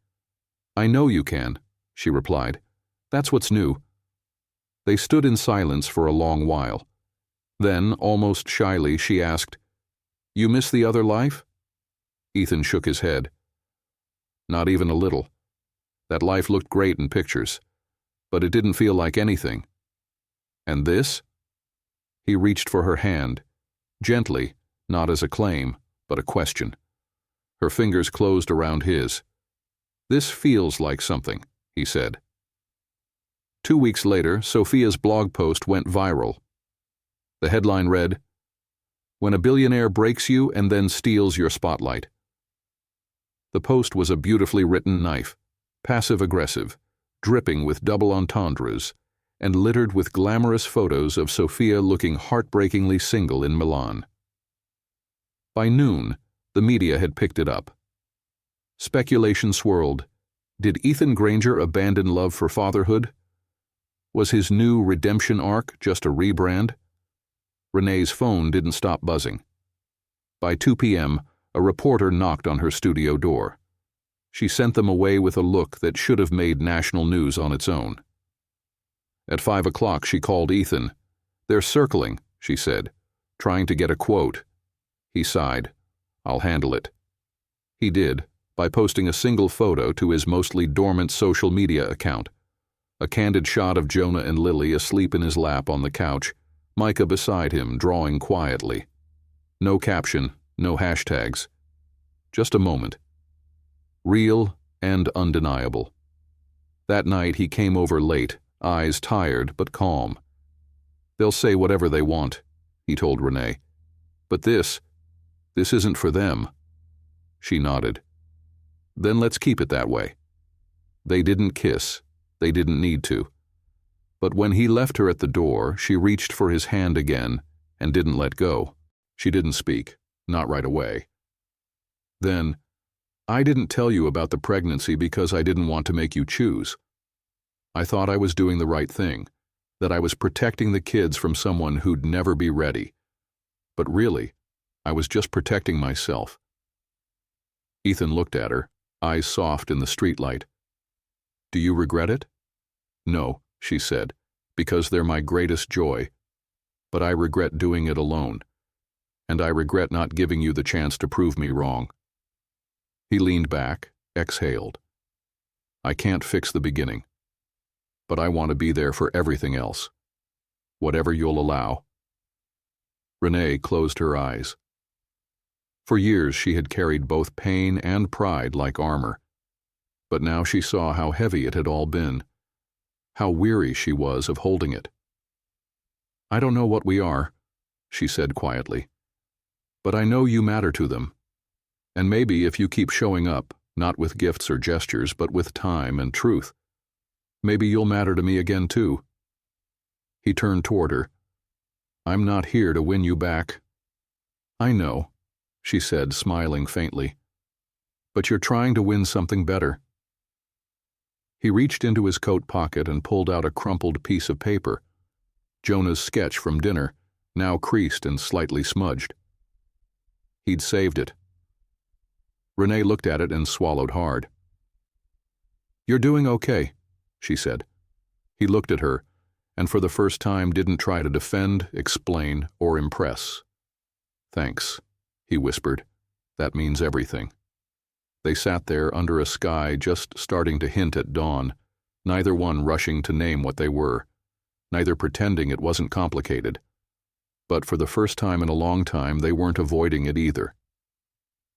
I know you can, she replied. That's what's new. They stood in silence for a long while. Then, almost shyly, she asked, You miss the other life? Ethan shook his head. Not even a little. That life looked great in pictures, but it didn't feel like anything. And this? He reached for her hand, gently, not as a claim, but a question. Her fingers closed around his. This feels like something, he said. 2 weeks later, Sophia's blog post went viral. The headline read, When a billionaire breaks you and then steals your spotlight. The post was a beautifully written knife, passive-aggressive, dripping with double entendres, and littered with glamorous photos of Sophia looking heartbreakingly single in Milan. By noon, the media had picked it up. Speculation swirled. Did Ethan Granger abandon love for fatherhood? Was his new redemption arc just a rebrand? Renee's phone didn't stop buzzing. By 2 p.m., a reporter knocked on her studio door. She sent them away with a look that should have made national news on its own. At 5 o'clock, she called Ethan. They're circling, she said, trying to get a quote. He sighed. I'll handle it. He did, by posting a single photo to his mostly dormant social media account. A candid shot of Jonah and Lily asleep in his lap on the couch, Micah beside him drawing quietly. No caption, no hashtags. Just a moment. Real and undeniable. That night he came over late, eyes tired but calm. They'll say whatever they want, he told Renee. But this isn't for them. She nodded. Then let's keep it that way. They didn't kiss. They didn't need to. But when he left her at the door, she reached for his hand again and didn't let go. She didn't speak, not right away. Then, I didn't tell you about the pregnancy because I didn't want to make you choose. I thought I was doing the right thing, that I was protecting the kids from someone who'd never be ready. But really, I was just protecting myself. Ethan looked at her, eyes soft in the streetlight. Do you regret it? No, she said, because they're my greatest joy. But I regret doing it alone. And I regret not giving you the chance to prove me wrong. He leaned back, exhaled. I can't fix the beginning. But I want to be there for everything else. Whatever you'll allow. Renee closed her eyes. For years she had carried both pain and pride like armor. But now she saw how heavy it had all been, how weary she was of holding it. I don't know what we are, she said quietly, but I know you matter to them. And maybe if you keep showing up, not with gifts or gestures, but with time and truth, maybe you'll matter to me again too. He turned toward her. I'm not here to win you back. I know, she said, smiling faintly, but you're trying to win something better. He reached into his coat pocket and pulled out a crumpled piece of paper, Jonah's sketch from dinner, now creased and slightly smudged. He'd saved it. Renee looked at it and swallowed hard. You're doing okay, she said. He looked at her, and for the first time didn't try to defend, explain, or impress. Thanks, he whispered. That means everything. They sat there under a sky just starting to hint at dawn, neither one rushing to name what they were, neither pretending it wasn't complicated. But for the first time in a long time, they weren't avoiding it either.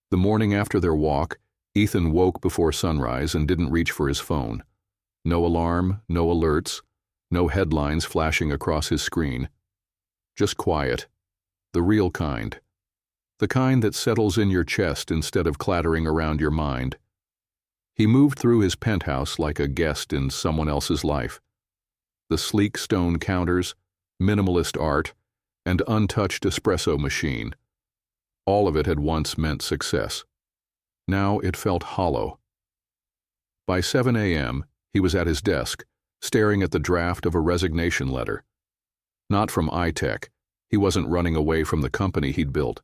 The morning after their walk, Ethan woke before sunrise and didn't reach for his phone. No alarm, no alerts, no headlines flashing across his screen. Just quiet, the real kind. The kind that settles in your chest instead of clattering around your mind. He moved through his penthouse like a guest in someone else's life. The sleek stone counters, minimalist art, and untouched espresso machine. All of it had once meant success. Now it felt hollow. By 7 a.m., he was at his desk, staring at the draft of a resignation letter. Not from iTech. He wasn't running away from the company he'd built,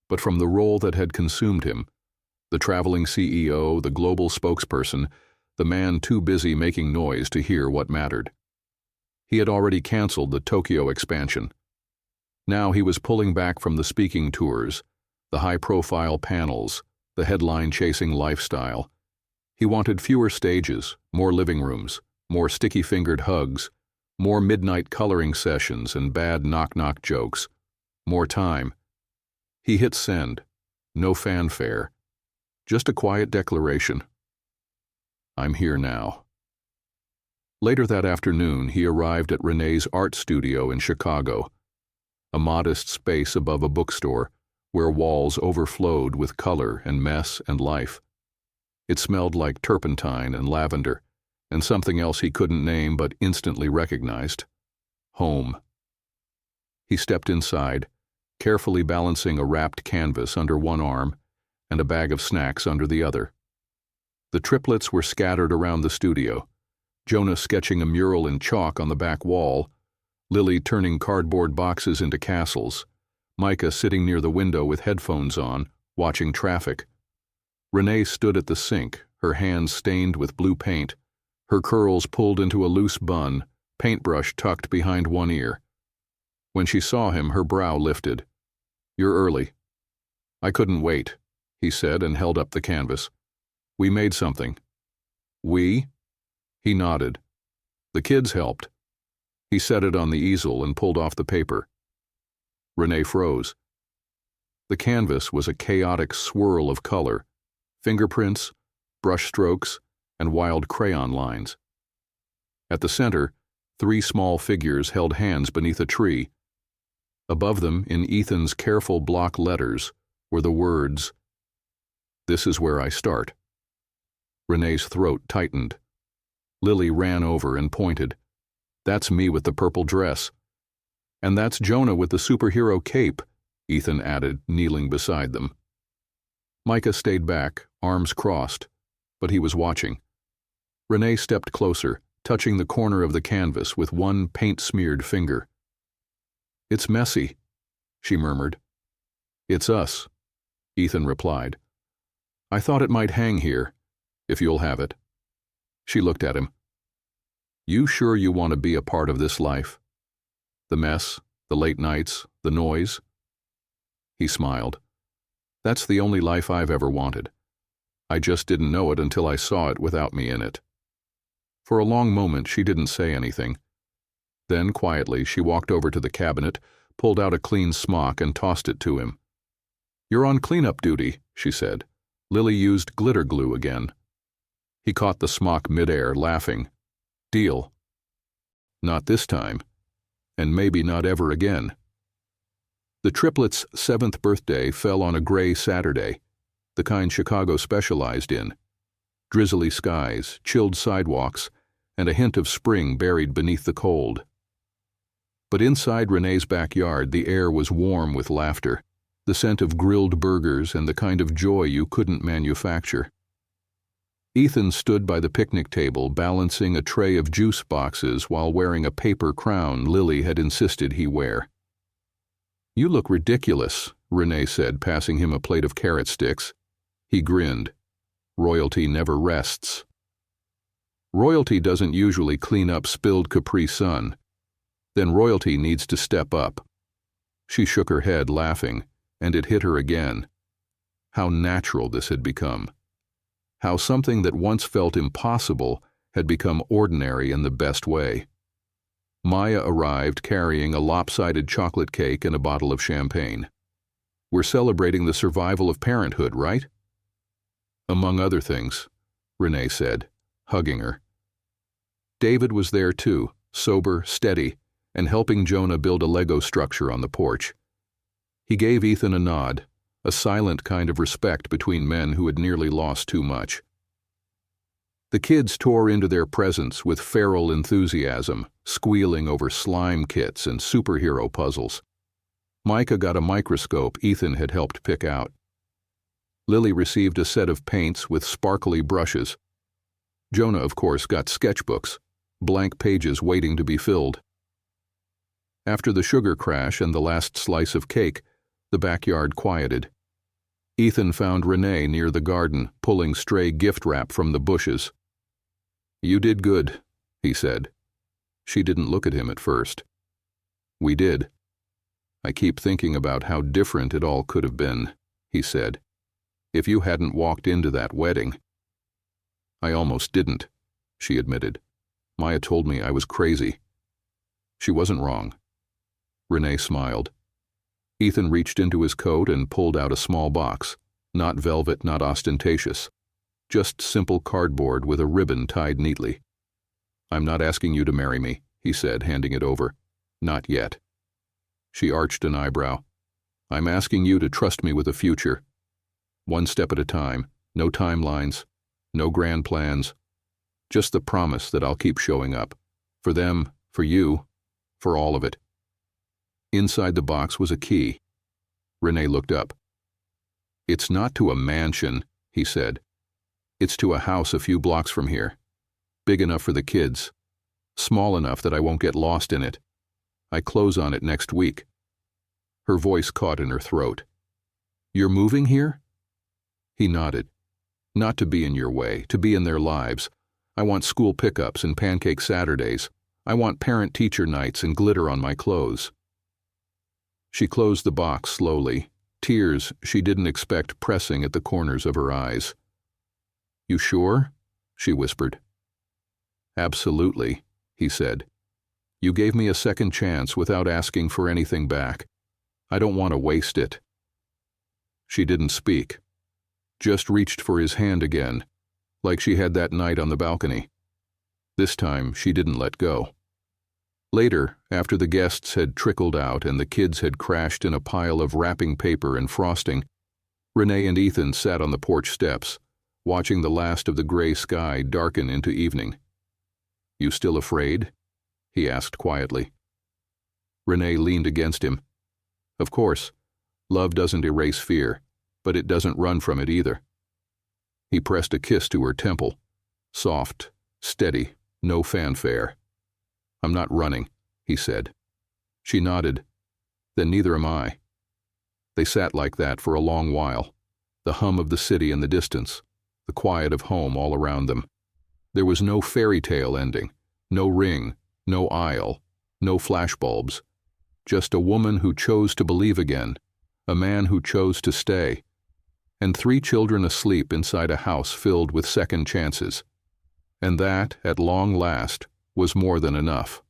but from the role that had consumed him, the traveling CEO, the global spokesperson, the man too busy making noise to hear what mattered. He had already canceled the Tokyo expansion. Now he was pulling back from the speaking tours, the high-profile panels, the headline-chasing lifestyle. He wanted fewer stages, more living rooms, more sticky-fingered hugs, more midnight coloring sessions and bad knock-knock jokes, more time. He hit send. No fanfare. Just a quiet declaration. I'm here now. Later that afternoon, he arrived at Renee's art studio in Chicago, a modest space above a bookstore where walls overflowed with color and mess and life. It smelled like turpentine and lavender, and something else he couldn't name but instantly recognized. Home. He stepped inside, carefully balancing a wrapped canvas under one arm and a bag of snacks under the other. The triplets were scattered around the studio, Jonah sketching a mural in chalk on the back wall, Lily turning cardboard boxes into castles, Micah sitting near the window with headphones on, watching traffic. Renee stood at the sink, her hands stained with blue paint, her curls pulled into a loose bun, paintbrush tucked behind one ear. When she saw him, her brow lifted. "You're early." "I couldn't wait," he said and held up the canvas. "We made something." "We?" He nodded. "The kids helped." He set it on the easel and pulled off the paper. Renee froze. The canvas was a chaotic swirl of color, fingerprints, brushstrokes, and wild crayon lines. At the center, 3 small figures held hands beneath a tree. Above them, in Ethan's careful block letters, were the words, "This is where I start." Renee's throat tightened. Lily ran over and pointed. "That's me with the purple dress." "And that's Jonah with the superhero cape," Ethan added, kneeling beside them. Micah stayed back, arms crossed, but he was watching. Renee stepped closer, touching the corner of the canvas with one paint-smeared finger. "It's messy," she murmured. "It's us," Ethan replied. "I thought it might hang here, if you'll have it." She looked at him. "You sure you want to be a part of this life? The mess, the late nights, the noise?" He smiled. "That's the only life I've ever wanted. I just didn't know it until I saw it without me in it." For a long moment she didn't say anything. Then, quietly, she walked over to the cabinet, pulled out a clean smock and tossed it to him. "You're on cleanup duty," she said. "Lily used glitter glue again." He caught the smock midair, laughing. "Deal." "Not this time. And maybe not ever again." The triplets' 7th birthday fell on a gray Saturday, the kind Chicago specialized in. Drizzly skies, chilled sidewalks, and a hint of spring buried beneath the cold. But inside Renee's backyard, the air was warm with laughter, the scent of grilled burgers and the kind of joy you couldn't manufacture. Ethan stood by the picnic table, balancing a tray of juice boxes while wearing a paper crown Lily had insisted he wear. "You look ridiculous," Renee said, passing him a plate of carrot sticks. He grinned. "Royalty never rests." "Royalty doesn't usually clean up spilled Capri Sun. Then royalty needs to step up." She shook her head, laughing, and it hit her again. How natural this had become. How something that once felt impossible had become ordinary in the best way. Maya arrived carrying a lopsided chocolate cake and a bottle of champagne. "We're celebrating the survival of parenthood, right?" "Among other things," Renee said, hugging her. David was there too, sober, steady, and helping Jonah build a Lego structure on the porch. He gave Ethan a nod, a silent kind of respect between men who had nearly lost too much. The kids tore into their presents with feral enthusiasm, squealing over slime kits and superhero puzzles. Micah got a microscope Ethan had helped pick out. Lily received a set of paints with sparkly brushes. Jonah, of course, got sketchbooks, blank pages waiting to be filled. After the sugar crash and the last slice of cake, the backyard quieted. Ethan found Renee near the garden, pulling stray gift wrap from the bushes. "You did good," he said. She didn't look at him at first. "We did. I keep thinking about how different it all could have been," he said. "If you hadn't walked into that wedding." "I almost didn't," she admitted. "Maya told me I was crazy." She wasn't wrong. Renee smiled. Ethan reached into his coat and pulled out a small box, not velvet, not ostentatious, just simple cardboard with a ribbon tied neatly. "I'm not asking you to marry me," he said, handing it over. "Not yet." She arched an eyebrow. "I'm asking you to trust me with a future. One step at a time, no timelines, no grand plans, just the promise that I'll keep showing up. For them, for you, for all of it." Inside the box was a key. Renee looked up. "It's not to a mansion," he said. "It's to a house a few blocks from here. Big enough for the kids. Small enough that I won't get lost in it. I close on it next week." Her voice caught in her throat. "You're moving here?" He nodded. "Not to be in your way, to be in their lives. I want school pickups and pancake Saturdays. I want parent-teacher nights and glitter on my clothes." She closed the box slowly, tears she didn't expect pressing at the corners of her eyes. "You sure?" she whispered. "Absolutely," he said. "You gave me a second chance without asking for anything back. I don't want to waste it." She didn't speak, just reached for his hand again, like she had that night on the balcony. This time she didn't let go. Later, after the guests had trickled out and the kids had crashed in a pile of wrapping paper and frosting, Renee and Ethan sat on the porch steps, watching the last of the gray sky darken into evening. "You still afraid?" he asked quietly. Renee leaned against him. "Of course, love doesn't erase fear, but it doesn't run from it either." He pressed a kiss to her temple, soft, steady, no fanfare. "I'm not running," he said. She nodded. "Then neither am I." They sat like that for a long while, the hum of the city in the distance, the quiet of home all around them. There was no fairy tale ending, no ring, no aisle, no flashbulbs. Just a woman who chose to believe again, a man who chose to stay, and 3 children asleep inside a house filled with second chances. And that, at long last, was more than enough.